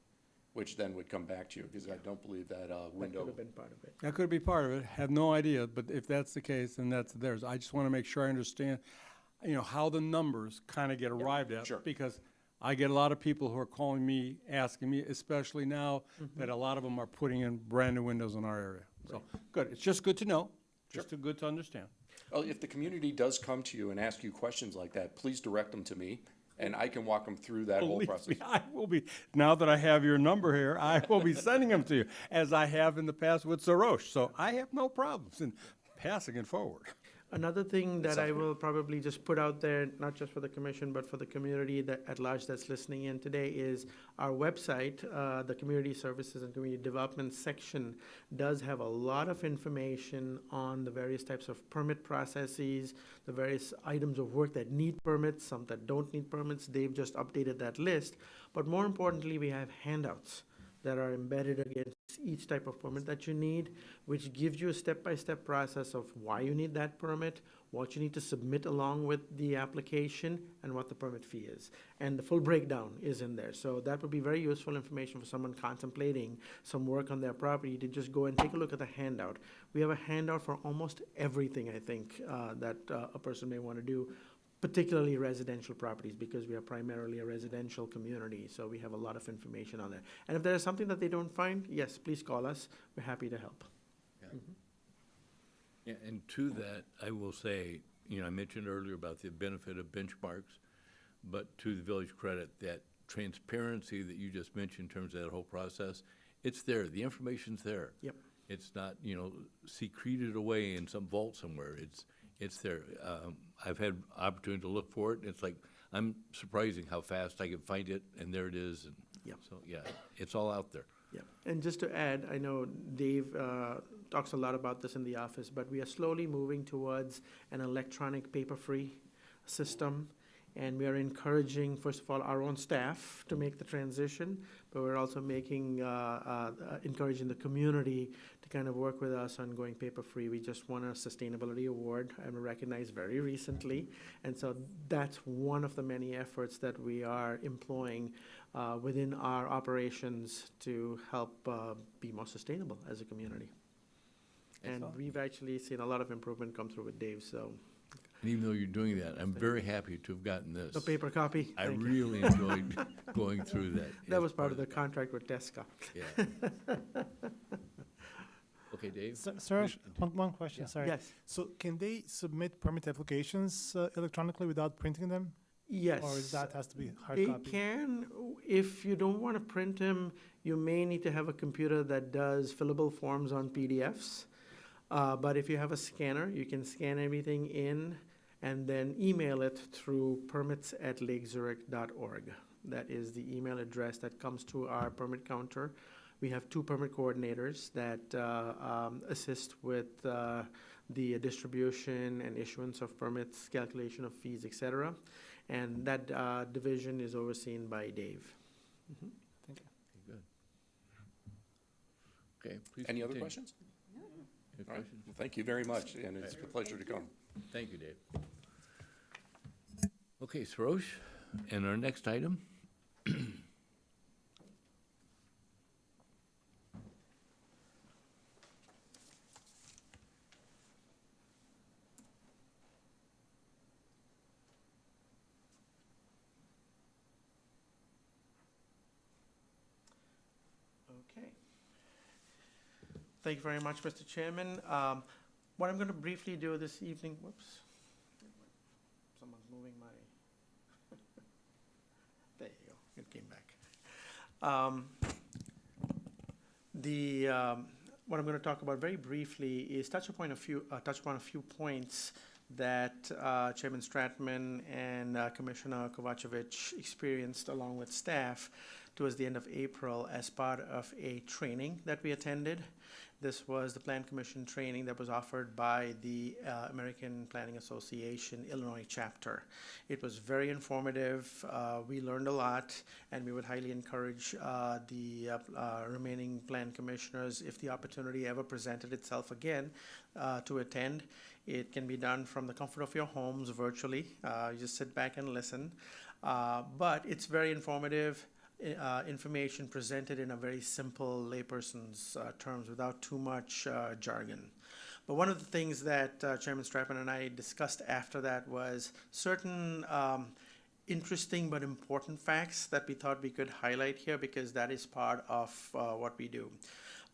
which then would come back to you, because I don't believe that That could window. have been part of it. That could be part of it, have no idea, but if that's the case, then that's theirs. I just want to make sure I understand, how the numbers kind of get arrived at. sure. Because I get a lot of people who are calling me, asking me, especially now that a lot of them are putting in brand-new windows in our area. So, good, it's just good to know, just good to understand. Well, if the community does come to you and ask you questions like that, please direct them to me, and I can walk them through that whole Believe process. me, I will be, now that I have your number here, I will be sending them to you, as I have in the past with Zurich. So I have no problems in passing it forward. Another thing that I will probably just put out there, not just for the commission, but for the community that at large that's listening in today, is our website, the Community Services and Community Development section does have a lot of information on the various types of permit processes, the various items of work that need permits, some that don't need permits. They've just updated that list. But more importantly, we have handouts that are embedded against each type of permit that you need, which gives you a step-by-step process of why you need that permit, what you need to submit along with the application, and what the permit fee is. And the full breakdown is in there. So that would be very useful information for someone contemplating some work on their property to just go and take a look at the handout. We have a handout for almost everything, I think, that a person may want to do, particularly residential properties, because we are primarily a residential community, so we have a lot of information on there. And if there is something that they don't find, yes, please call us. We're happy to help. Yeah, and to that, I will say, I mentioned earlier about the benefit of benchmarks, but to the village credit, that transparency that you just mentioned in terms of that whole process, it's there, the information's there. Yep. It's not, secreted away in some vault somewhere, it's there. I've had opportunity to look for it, and it's like, I'm surprising how fast I can find it, and there it is, and Yep. so, yeah, it's all out there. Yeah, and just to add, I know Dave talks a lot about this in the office, but we are slowly moving towards an electronic paper-free system. And we are encouraging, first of all, our own staff to make the transition, but we're also encouraging the community to kind of work with us on going paper-free. We just won a sustainability award and were recognized very recently. And so that's one of the many efforts that we are employing within our operations to help be more sustainable as a community. And we've actually seen a lot of improvement come through with Dave, so. And even though you're doing that, I'm very happy to have gotten this. The paper copy? I Thank you. really enjoyed going through that. That as was part of the that. contract with Tesca. Yeah. Okay, Dave? Sir, Please one question, sorry. Yes, So can they submit permit applications electronically without printing them? yes. Or is that has to be hard They copy? can, if you don't want to print them, you may need to have a computer that does fillable forms on PDFs. But if you have a scanner, you can scan everything in and then email it through permits@lakezurich.org. That is the email address that comes to our permit counter. We have 2 permit coordinators that assist with the distribution and issuance of permits, calculation of fees, et cetera. And that division is overseen by Dave. Thank you. Good. Okay, please Any other continue. questions? Any All right. questions? Well, thank you very much, and it's a pleasure to come. Thank you, Dave. Okay, Sarosh, and our next item? Okay. Thank you very much, Mr. Chairman. What I'm going to briefly do this evening, whoops, someone's moving my, there you go, it came back. What I'm going to talk about very briefly is touch upon a few points that Chairman Stratman and Commissioner Kovacevic experienced along with staff towards the end of April as part of a training that we attended. This was the Plan Commission training that was offered by the American Planning Association Illinois chapter. It was very informative. We learned a lot, and we would highly encourage the remaining plan commissioners, if the opportunity ever presented itself again, to attend. It can be done from the comfort of your homes virtually. You just sit back and listen. But it's very informative. Information presented in a very simple layperson's terms without too much jargon. But one of the things that Chairman Stratman and I discussed after that was certain interesting but important facts that we thought we could highlight here, because that is part of what we do.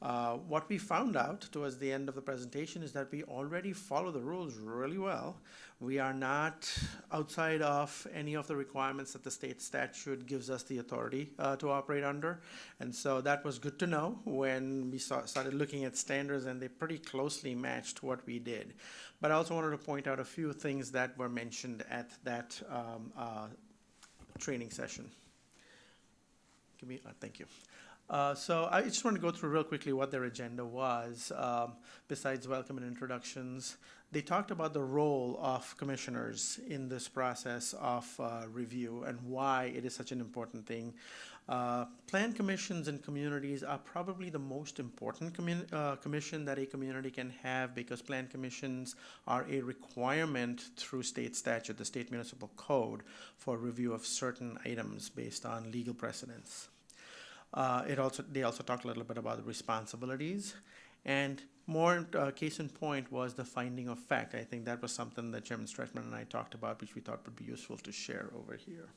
What we found out towards the end of the presentation is that we already follow the rules really well. We are not outside of any of the requirements that the state statute gives us the authority to operate under. And so that was good to know when we started looking at standards, and they pretty closely matched what we did. But I also wanted to point out a few things that were mentioned at that training session. Thank you. So I just want to go through real quickly what their agenda was, besides welcome and introductions. They talked about the role of commissioners in this process of review and why it is such an important thing. Plan commissions and communities are probably the most important commission that a community can have, because plan commissions are a requirement through state statute, the state municipal code, for review of certain items based on legal precedents. They also talked a little bit about the responsibilities, and more case in point was the finding of fact. I think that was something that Chairman Stretchman and I talked about, which we thought would be useful to share over here.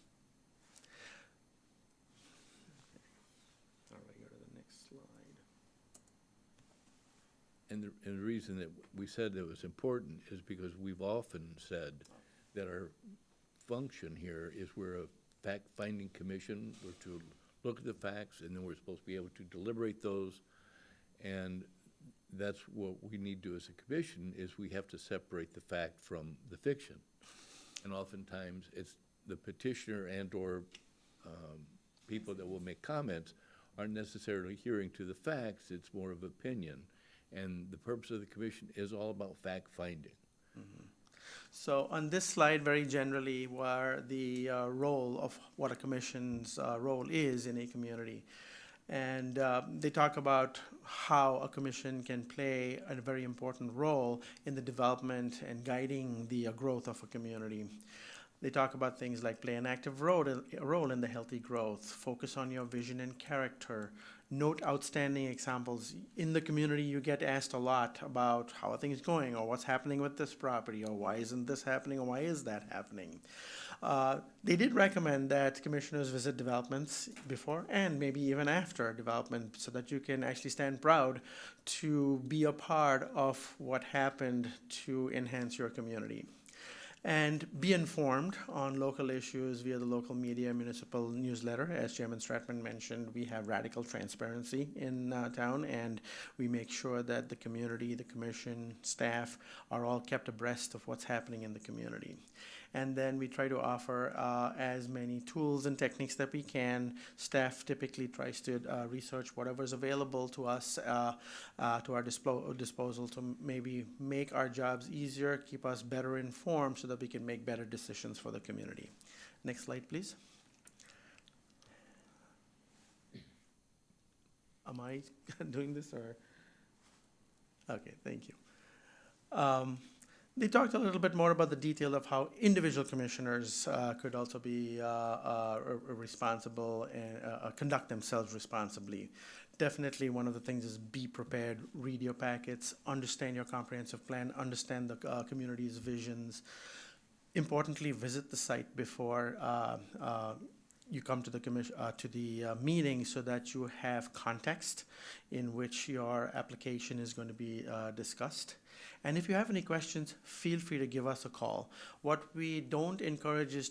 All right, go to the next slide. And the reason that we said that was important is because we've often said that our function here is we're a fact-finding commission. We're to look at the facts, and then we're supposed to be able to deliberate those. And that's what we need to do as a commission, is we have to separate the fact from the fiction. And oftentimes, it's the petitioner and/or people that will make comments aren't necessarily hearing to the facts. It's more of opinion. And the purpose of the commission is all about fact-finding. So on this slide, very generally, where the role of what a commission's role is in a community. And they talk about how a commission can play a very important role in the development and guiding the growth of a community. They talk about things like play an active role in the healthy growth, focus on your vision and character, note outstanding examples. In the community, you get asked a lot about how are things going, or what's happening with this property, or why isn't this happening, or why is that happening. They did recommend that commissioners visit developments before and maybe even after development, so that you can actually stand proud to be a part of what happened to enhance your community. And be informed on local issues via the local media municipal newsletter. As Chairman Stratman mentioned, we have radical transparency in town, and we make sure that the community, the commission, staff are all kept abreast of what's happening in the community. And then we try to offer as many tools and techniques that we can. Staff typically tries to research whatever's available to us, to our disposal, to maybe make our jobs easier, keep us better informed, so that we can make better decisions for the community. Next slide, please. Am I doing this, or? Okay, thank you. They talked a little bit more about the detail of how individual commissioners could also be responsible and conduct themselves responsibly. Definitely one of the things is be prepared, read your packets, understand your comprehensive plan, understand the community's visions. Importantly, visit the site before you come to the meeting, so that you have context in which your application is going to be discussed. And if you have any questions, feel free to give us a call. What we don't encourage is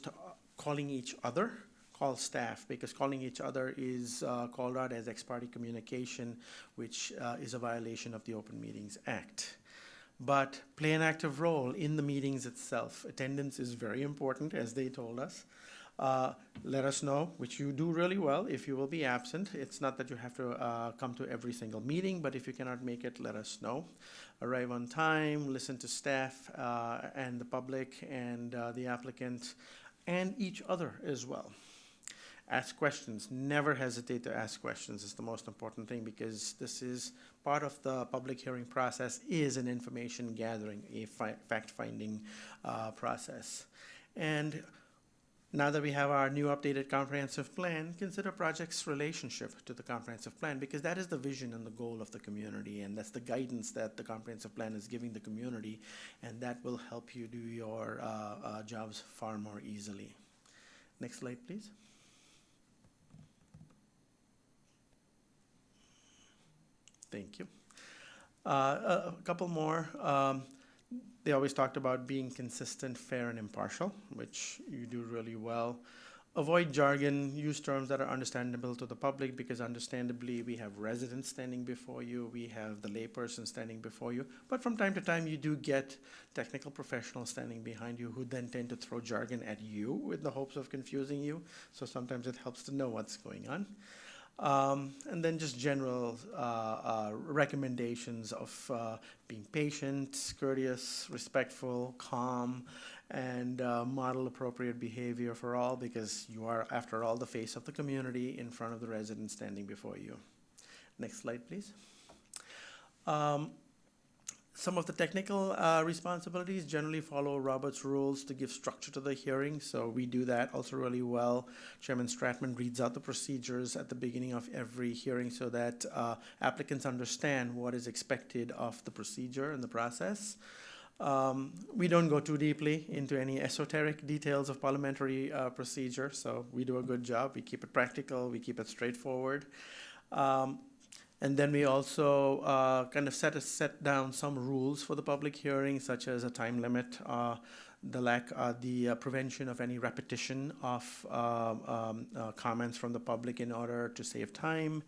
calling each other. Call staff, because calling each other is called out as ex parte communication, which is a violation of the Open Meetings Act. But play an active role in the meetings itself. Attendance is very important, as they told us. Let us know, which you do really well, if you will be absent. It's not that you have to come to every single meeting, but if you cannot make it, let us know. Arrive on time, listen to staff and the public and the applicant and each other as well. Ask questions. Never hesitate to ask questions. It's the most important thing, because this is part of the public hearing process, is an information gathering, a fact-finding process. And now that we have our new updated comprehensive plan, consider project's relationship to the comprehensive plan, because that is the vision and the goal of the community, and that's the guidance that the comprehensive plan is giving the community, and that will help you do your jobs far more easily. Next slide, please. Thank you. A couple more. They always talked about being consistent, fair, and impartial, which you do really well. Avoid jargon, use terms that are understandable to the public, because understandably we have residents standing before you, we have the layperson standing before you, but from time to time you do get technical professionals standing behind you who then tend to throw jargon at you with the hopes of confusing you, so sometimes it helps to know what's going on. And then just general recommendations of being patient, courteous, respectful, calm, and model appropriate behavior for all, because you are, after all, the face of the community in front of the residents standing before you. Next slide, please. Some of the technical responsibilities generally follow Robert's rules to give structure to the hearing, so we do that also really well. Chairman Stratman reads out the procedures at the beginning of every hearing so that applicants understand what is expected of the procedure and the process. We don't go too deeply into any esoteric details of parliamentary procedure, so we do a good job. We keep it practical, we keep it straightforward. And then we also kind of set down some rules for the public hearing, such as a time limit, the prevention of any repetition of comments from the public in order to save time,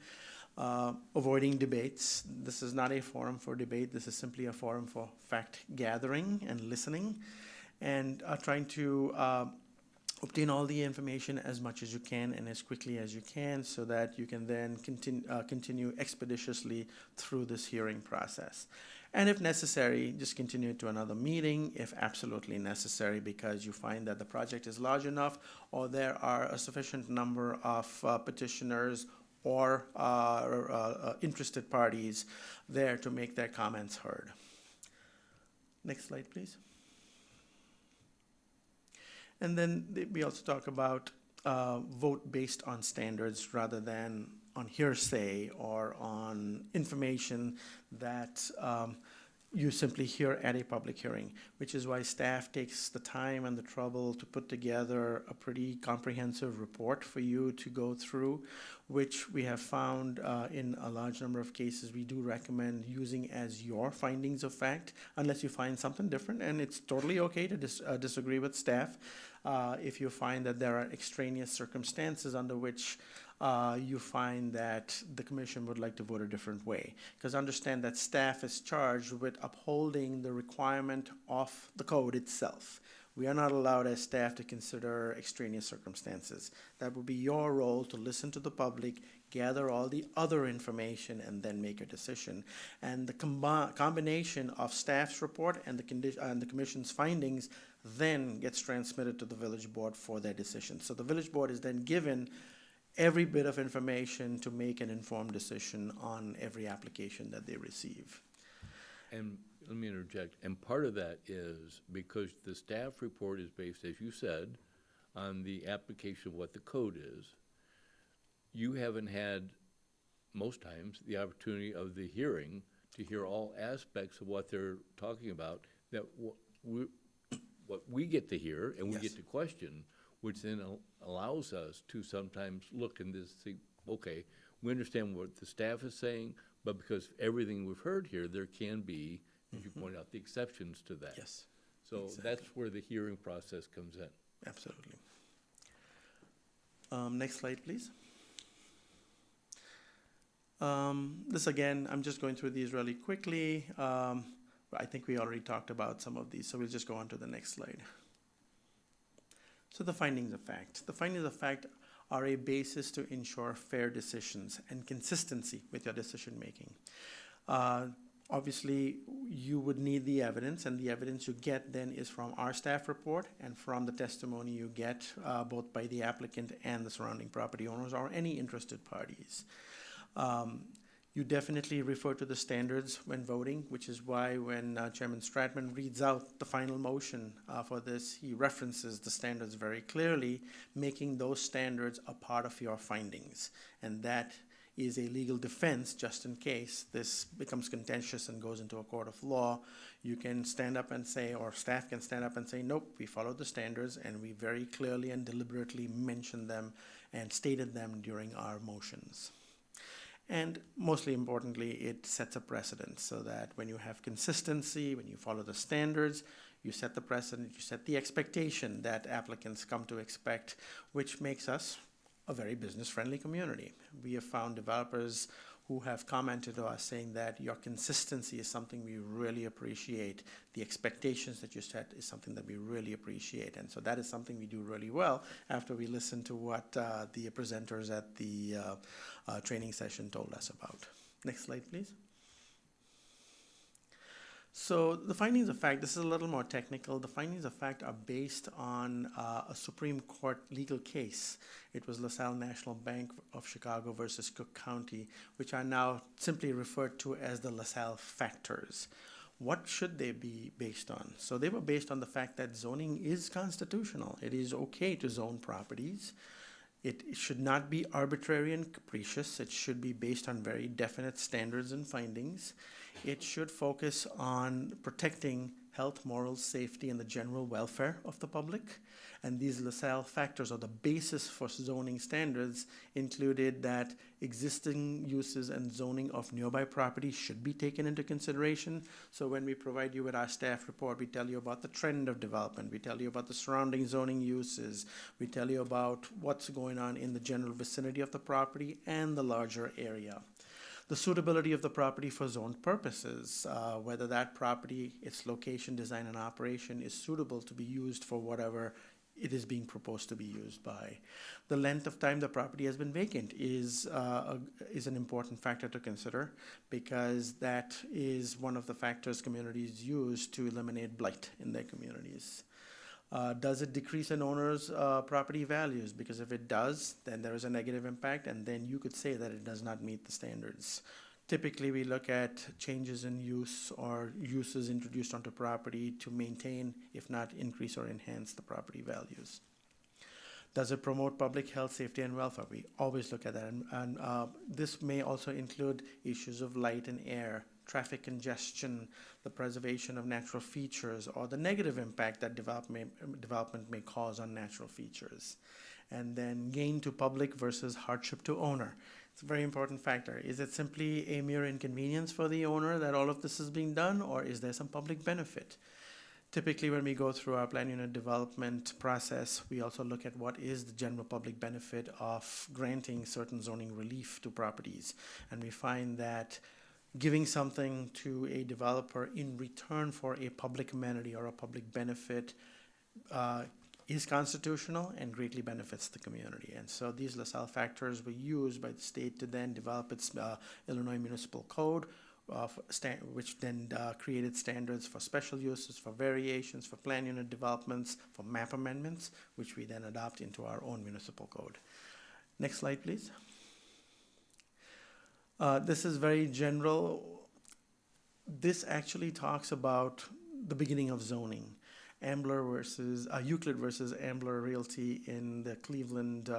avoiding debates. This is not a forum for debate. This is simply a forum for fact gathering and listening, and trying to obtain all the information as much as you can and as quickly as you can so that you can then continue expeditiously through this hearing process. And if necessary, just continue to another meeting if absolutely necessary, because you find that the project is large enough or there are a sufficient number of petitioners or interested parties there to make their comments heard. Next slide, please. And then we also talk about vote based on standards rather than on hearsay or on information that you simply hear at a public hearing, which is why staff takes the time and the trouble to put together a pretty comprehensive report for you to go through, which we have found in a large number of cases we do recommend using as your findings of fact, unless you find something different, and it's totally okay to disagree with staff. If you find that there are extraneous circumstances under which you find that the commission would like to vote a different way. Because understand that staff is charged with upholding the requirement of the code itself. We are not allowed as staff to consider extraneous circumstances. That would be your role, to listen to the public, gather all the other information, and then make a decision. And the combination of staff's report and the commission's findings then gets transmitted to the village board for their decision. So the village board is then given every bit of information to make an informed decision on every application that they receive. And let me interject, and part of that is because the staff report is based, as you said, on the application of what the code is. You haven't had, most times, the opportunity of the hearing to hear all aspects of what they're talking about, that what we get to hear and we get to question, which then allows us to sometimes look and just see, okay, we understand what the staff is saying, but because everything we've heard here, there can be, as you point out, the exceptions to that. Yes. So exactly. that's where the hearing process comes in. Absolutely. Next slide, please. This again, I'm just going through these really quickly. I think we already talked about some of these, so we'll just go on to the next slide. So the findings of fact. The findings of fact are a basis to ensure fair decisions and consistency with your decision making. Obviously, you would need the evidence, and the evidence you get then is from our staff report and from the testimony you get both by the applicant and the surrounding property owners or any interested parties. You definitely refer to the standards when voting, which is why when Chairman Stratman reads out the final motion for this, he references the standards very clearly, making those standards a part of your findings. And that is a legal defense just in case this becomes contentious and goes into a court of law. You can stand up and say, or staff can stand up and say, nope, we followed the standards and we very clearly and deliberately mentioned them and stated them during our motions. And mostly importantly, it sets a precedent so that when you have consistency, when you follow the standards, you set the precedent, you set the expectation that applicants come to expect, which makes us a very business-friendly community. We have found developers who have commented to us saying that your consistency is something we really appreciate. The expectations that you set is something that we really appreciate. And so that is something we do really well after we listen to what the presenters at the training session told us about. Next slide, please. So the findings of fact, this is a little more technical. The findings of fact are based on a Supreme Court legal case. It was LaSalle National Bank of Chicago versus Cook County, which are now simply referred to as the LaSalle factors. What should they be based on? So they were based on the fact that zoning is constitutional. It is okay to zone properties. It should not be arbitrary and capricious. It should be based on very definite standards and findings. It should focus on protecting health, morals, safety, and the general welfare of the public. And these LaSalle factors, or the basis for zoning standards, included that existing uses and zoning of nearby properties should be taken into consideration. So when we provide you with our staff report, we tell you about the trend of development, we tell you about the surrounding zoning uses, we tell you about what's going on in the general vicinity of the property and the larger area. The suitability of the property for zoned purposes, whether that property, its location, design, and operation is suitable to be used for whatever it is being proposed to be used by. The length of time the property has been vacant is an important factor to consider, because that is one of the factors communities use to eliminate blight in their communities. Does it decrease an owner's property values? Because if it does, then there is a negative impact, and then you could say that it does not meet the standards. Typically, we look at changes in use or uses introduced onto property to maintain, if not increase or enhance, the property values. Does it promote public health, safety, and welfare? We always look at that. And this may also include issues of light and air, traffic congestion, the preservation of natural features, or the negative impact that development may cause on natural features. And then gain to public versus hardship to owner. It's a very important factor. Is it simply a mere inconvenience for the owner that all of this is being done, or is there some public benefit? Typically, when we go through our plan unit development process, we also look at what is the general public benefit of granting certain zoning relief to properties. And we find that giving something to a developer in return for a public amenity or a public benefit is constitutional and greatly benefits the community. And so these LaSalle factors were used by the state to then develop its Illinois Municipal Code, which then created standards for special uses, for variations, for plan unit developments, for map amendments, which we then adopt into our own municipal code. Next slide, please. This is very general. This actually talks about the beginning of zoning. Ambler versus Euclid versus Ambler Realty in the Cleveland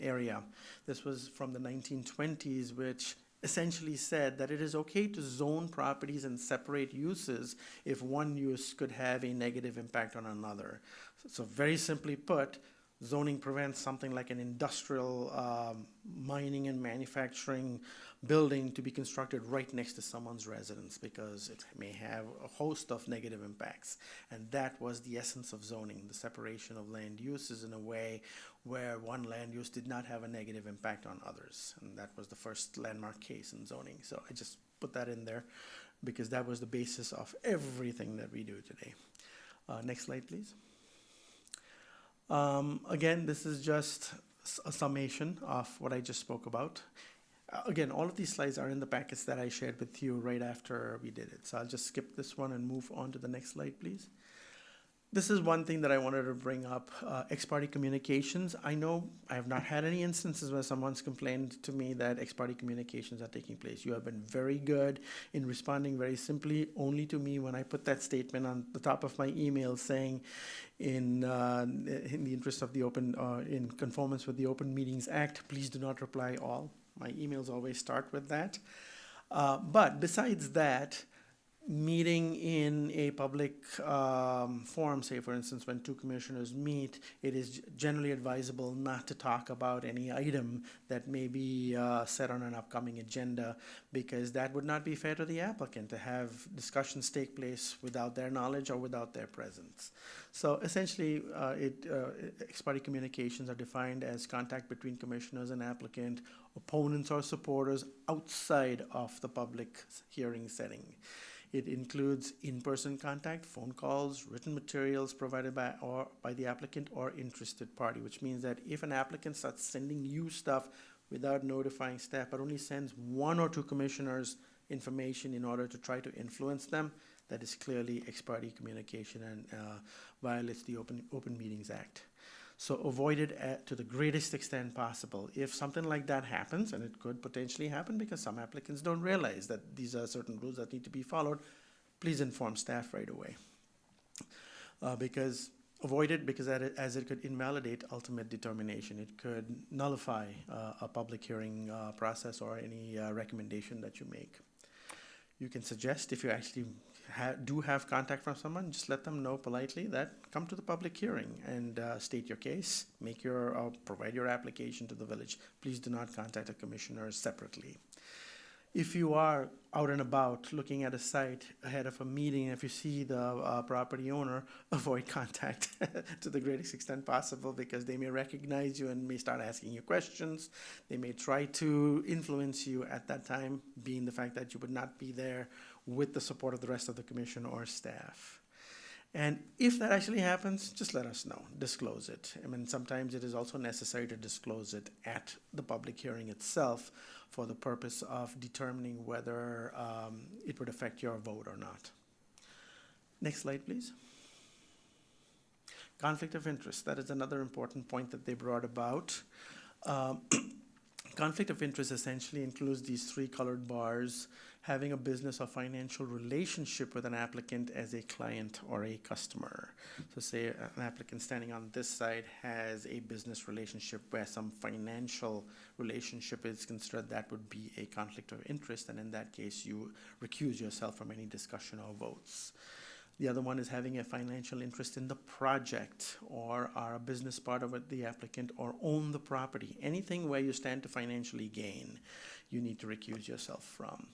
area. This was from the 1920s, which essentially said that it is okay to zone properties and separate uses if one use could have a negative impact on another. So very simply put, zoning prevents something like an industrial mining and manufacturing building to be constructed right next to someone's residence, because it may have a host of negative impacts. And that was the essence of zoning, the separation of land uses in a way where one land use did not have a negative impact on others. And that was the first landmark case in zoning. So I just put that in there because that was the basis of everything that we do today. Next slide, please. Again, this is just a summation of what I just spoke about. Again, all of these slides are in the packets that I shared with you right after we did it. So I'll just skip this one and move on to the next slide, please. This is one thing that I wanted to bring up, ex-parte communications. I know I have not had any instances where someone's complained to me that ex-parte communications are taking place. You have been very good in responding very simply only to me when I put that statement on the top of my email saying, in the interest of the open, in conformance with the Open Meetings Act, please do not reply all. My emails always start with that. But besides that, meeting in a public forum, say for instance, when two commissioners meet, it is generally advisable not to talk about any item that may be set on an upcoming agenda, because that would not be fair to the applicant to have discussions take place without their knowledge or without their presence. So essentially, ex parte communications are defined as contact between commissioners and applicant, opponents or supporters outside of the public hearing setting. It includes in-person contact, phone calls, written materials provided by the applicant or interested party, which means that if an applicant starts sending you stuff without notifying staff, but only sends one or two commissioners information in order to try to influence them, that is clearly ex parte communication and violates the Open Meetings Act. So avoid it to the greatest extent possible. If something like that happens, and it could potentially happen because some applicants don't realize that these are certain rules that need to be followed, please inform staff right away. Avoid it because as it could invalidate ultimate determination. It could nullify a public hearing process or any recommendation that you make. You can suggest, if you actually do have contact from someone, just let them know politely that come to the public hearing and state your case, provide your application to the village. Please do not contact a commissioner separately. If you are out and about looking at a site ahead of a meeting, if you see the property owner, avoid contact to the greatest extent possible, because they may recognize you and may start asking you questions. They may try to influence you at that time, being the fact that you would not be there with the support of the rest of the commission or staff. And if that actually happens, just let us know, disclose it. I mean, sometimes it is also necessary to disclose it at the public hearing itself for the purpose of determining whether it would affect your vote or not. Next slide, please. Conflict of interest, that is another important point that they brought about. Conflict of interest essentially includes these three colored bars: having a business or financial relationship with an applicant as a client or a customer. So say an applicant standing on this side has a business relationship where some financial relationship is considered, that would be a conflict of interest, and in that case you recuse yourself from any discussion or votes. The other one is having a financial interest in the project or are a business part of it, the applicant, or own the property. Anything where you stand to financially gain, you need to recuse yourself from.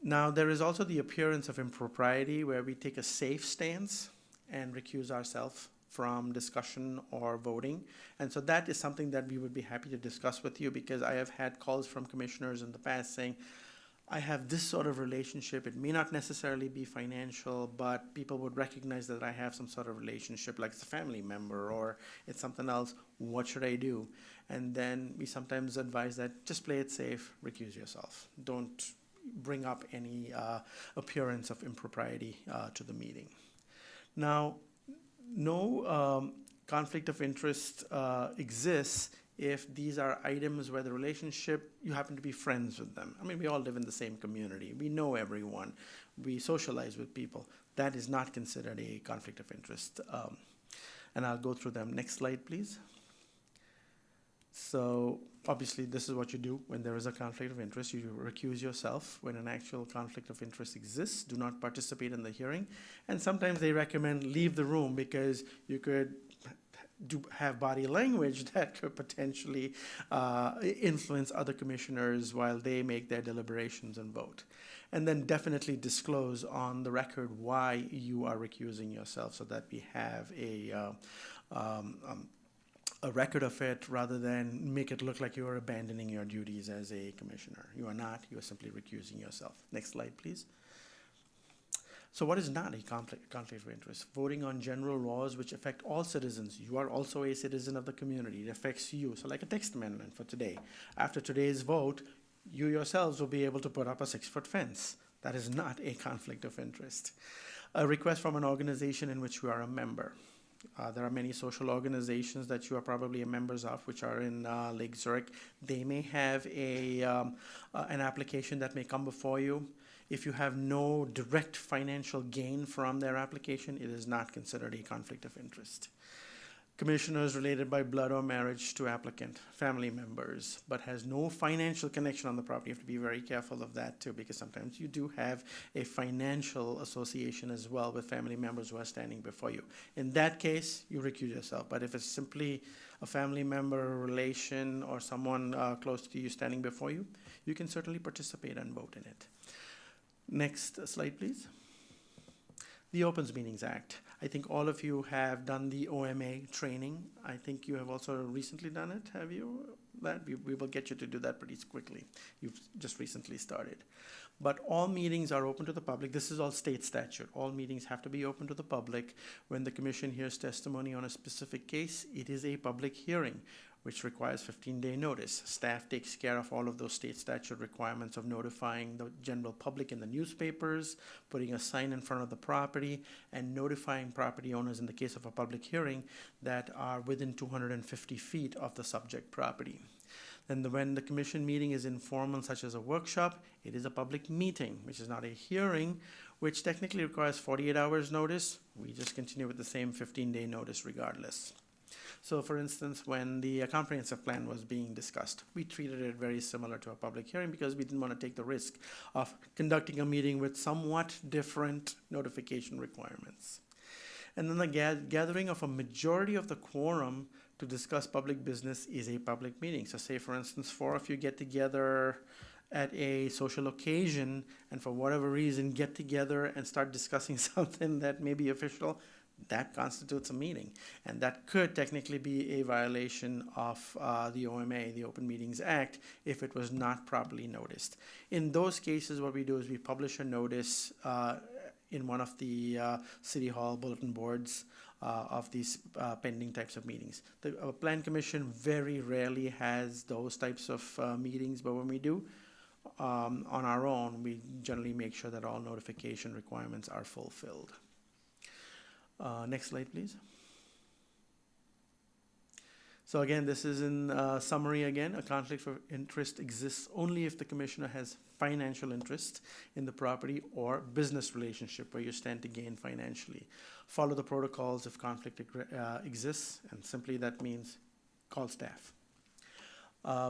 Now, there is also the appearance of impropriety where we take a safe stance and recuse ourselves from discussion or voting. And so that is something that we would be happy to discuss with you, because I have had calls from commissioners in the past saying, I have this sort of relationship. It may not necessarily be financial, but people would recognize that I have some sort of relationship, like it's a family member or it's something else. What should I do? And then we sometimes advise that just play it safe, recuse yourself. Don't bring up any appearance of impropriety to the meeting. Now, no conflict of interest exists if these are items where the relationship, you happen to be friends with them. I mean, we all live in the same community. We know everyone. We socialize with people. That is not considered a conflict of interest. And I'll go through them. Next slide, please. So obviously, this is what you do when there is a conflict of interest. You recuse yourself. When an actual conflict of interest exists, do not participate in the hearing. And sometimes they recommend leave the room, because you could have body language that could potentially influence other commissioners while they make their deliberations and vote. And then definitely disclose on the record why you are recusing yourself, so that we have a record of it, rather than make it look like you are abandoning your duties as a commissioner. You are not. You are simply recusing yourself. Next slide, please. So what is not a conflict of interest? Voting on general laws which affect all citizens. You are also a citizen of the community. It affects you. So like a text amendment for today. After today's vote, you yourselves will be able to put up a 6-foot fence. That is not a conflict of interest. A request from an organization in which you are a member. There are many social organizations that you are probably a members of, which are in Lake Zurich. They may have an application that may come before you. If you have no direct financial gain from their application, it is not considered a conflict of interest. commissioners related by blood or marriage to applicant, family members, but has no financial connection on the property. You have to be very careful of that too, because sometimes you do have a financial association as well with family members who are standing before you. In that case, you recuse yourself, but if it's simply a family member, relation, or someone close to you standing before you, you can certainly participate and vote in it. Next slide, please. The Opens Meetings Act. I think all of you have done the OMA training. I think you have also recently done it, have you? We will get you to do that pretty quickly. You've just recently started. But all meetings are open to the public. This is all state statute. All meetings have to be open to the public. When the commission hears testimony on a specific case, it is a public hearing, which requires 15-day notice. Staff takes care of all of those state statute requirements of notifying the general public in the newspapers, putting a sign in front of the property, and notifying property owners in the case of a public hearing that are within 250 feet of the subject property. Then when the commission meeting is informal, such as a workshop, it is a public meeting, which is not a hearing, which technically requires 48 hours notice. We just continue with the same 15-day notice regardless. So for instance, when the comprehensive plan was being discussed, we treated it very similar to a public hearing because we didn't want to take the risk of conducting a meeting with somewhat different notification requirements. And then the gathering of a majority of the quorum to discuss public business is a public meeting. So say, for instance, 4 of you get together at a social occasion and for whatever reason get together and start discussing something that may be official, that constitutes a meeting. And that could technically be a violation of the OMA, the Open Meetings Act, if it was not properly noticed. In those cases, what we do is we publish a notice in one of the City Hall bulletin boards of these pending types of meetings. The Plan Commission very rarely has those types of meetings, but when we do, on our own, we generally make sure that all notification requirements are fulfilled. Next slide, please. So again, this is in summary again. A conflict of interest exists only if the commissioner has financial interest in the property or business relationship where you stand to gain financially. Follow the protocols if conflict exists, and simply that means call staff.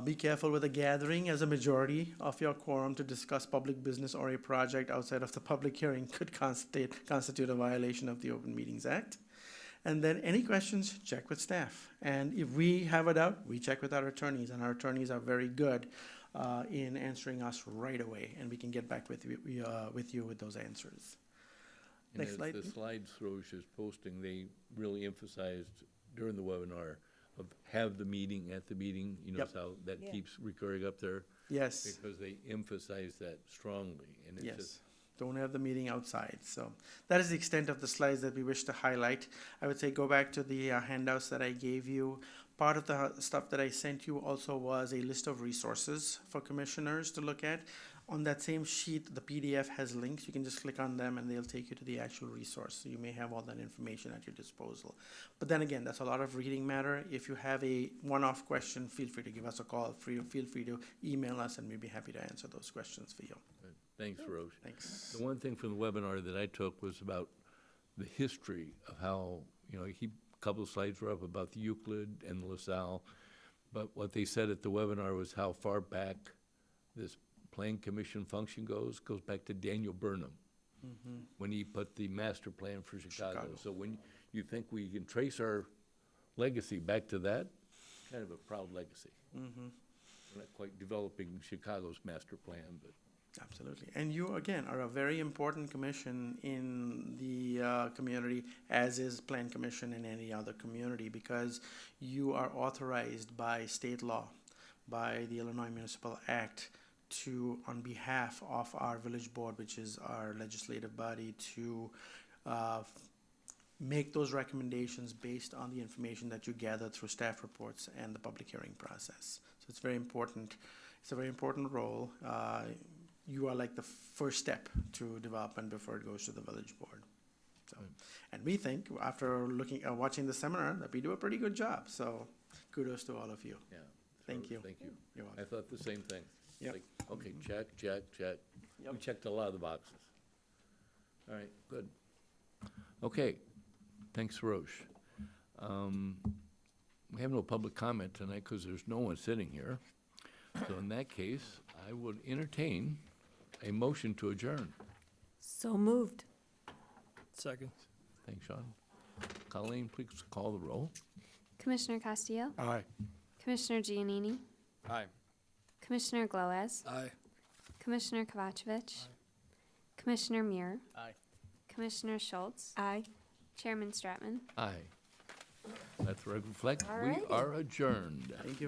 Be careful with a gathering, as a majority of your quorum to discuss public business or a project outside of the public hearing could constitute a violation of the Open Meetings Act. And then any questions, check with staff. And if we have a doubt, we check with our attorneys, and our attorneys are very good in answering us right away, and we can get back with you with those answers. And Next as slide, the please. slides Roche is posting, they really emphasized during the webinar of have the meeting at the meeting. You notice how that Yeah. keeps recurring up there? Yes. Because they emphasize that strongly, and it's Yes, just, don't have the meeting outside. So that is the extent of the slides that we wish to highlight. I would say go back to the handouts that I gave you. Part of the stuff that I sent you also was a list of resources for commissioners to look at. On that same sheet, the PDF has links. You can just click on them and they'll take you to the actual resource. So you may have all that information at your disposal. But then again, that's a lot of reading matter. If you have a one-off question, feel free to give us a call. Feel free to email us, and we'd be happy to answer those questions for you. thanks, Roche. Thanks. The one thing from the webinar that I took was about the history of how, a couple of slides were up about the Euclid and the LaSalle, but what they said at the webinar was how far back this Plan Commission function goes back to Daniel Burnham, when he put the master plan for Chicago. So when you think we can trace our legacy back to that, kind of a proud legacy. We're not quite developing Chicago's master plan, but Absolutely. And you, again, are a very important commission in the community, as is Plan Commission in any other community, because you are authorized by state law, by the Illinois Municipal Act, to, on behalf of our village board, which is our legislative body, to make those recommendations based on the information that you gather through staff reports and the public hearing process. So it's very important. It's a very important role. You are like the first step to development before it goes to the village board. So, and we think, after watching the seminar, that we do a pretty good job. So kudos to all of you. yeah. Thank you. Thank you. You're welcome. I thought the same thing. Yep. Like, okay, check. Yep. We checked a lot of the boxes. All right, good. Okay, thanks, Roche. We have no public comment tonight because there's no one sitting here. So in that case, I would entertain a motion to adjourn. So moved. Second. Thanks, Sean. Colleen, please call the roll. Commissioner Castillo, Aye. Commissioner Giannini, Aye. Commissioner Gloaz, Aye. Commissioner Kovacevic, Commissioner Muir, Aye. Commissioner Schultz, Aye. Chairman Stratman. Aye. Let the record reflect, All we righty. are adjourned. Thank you.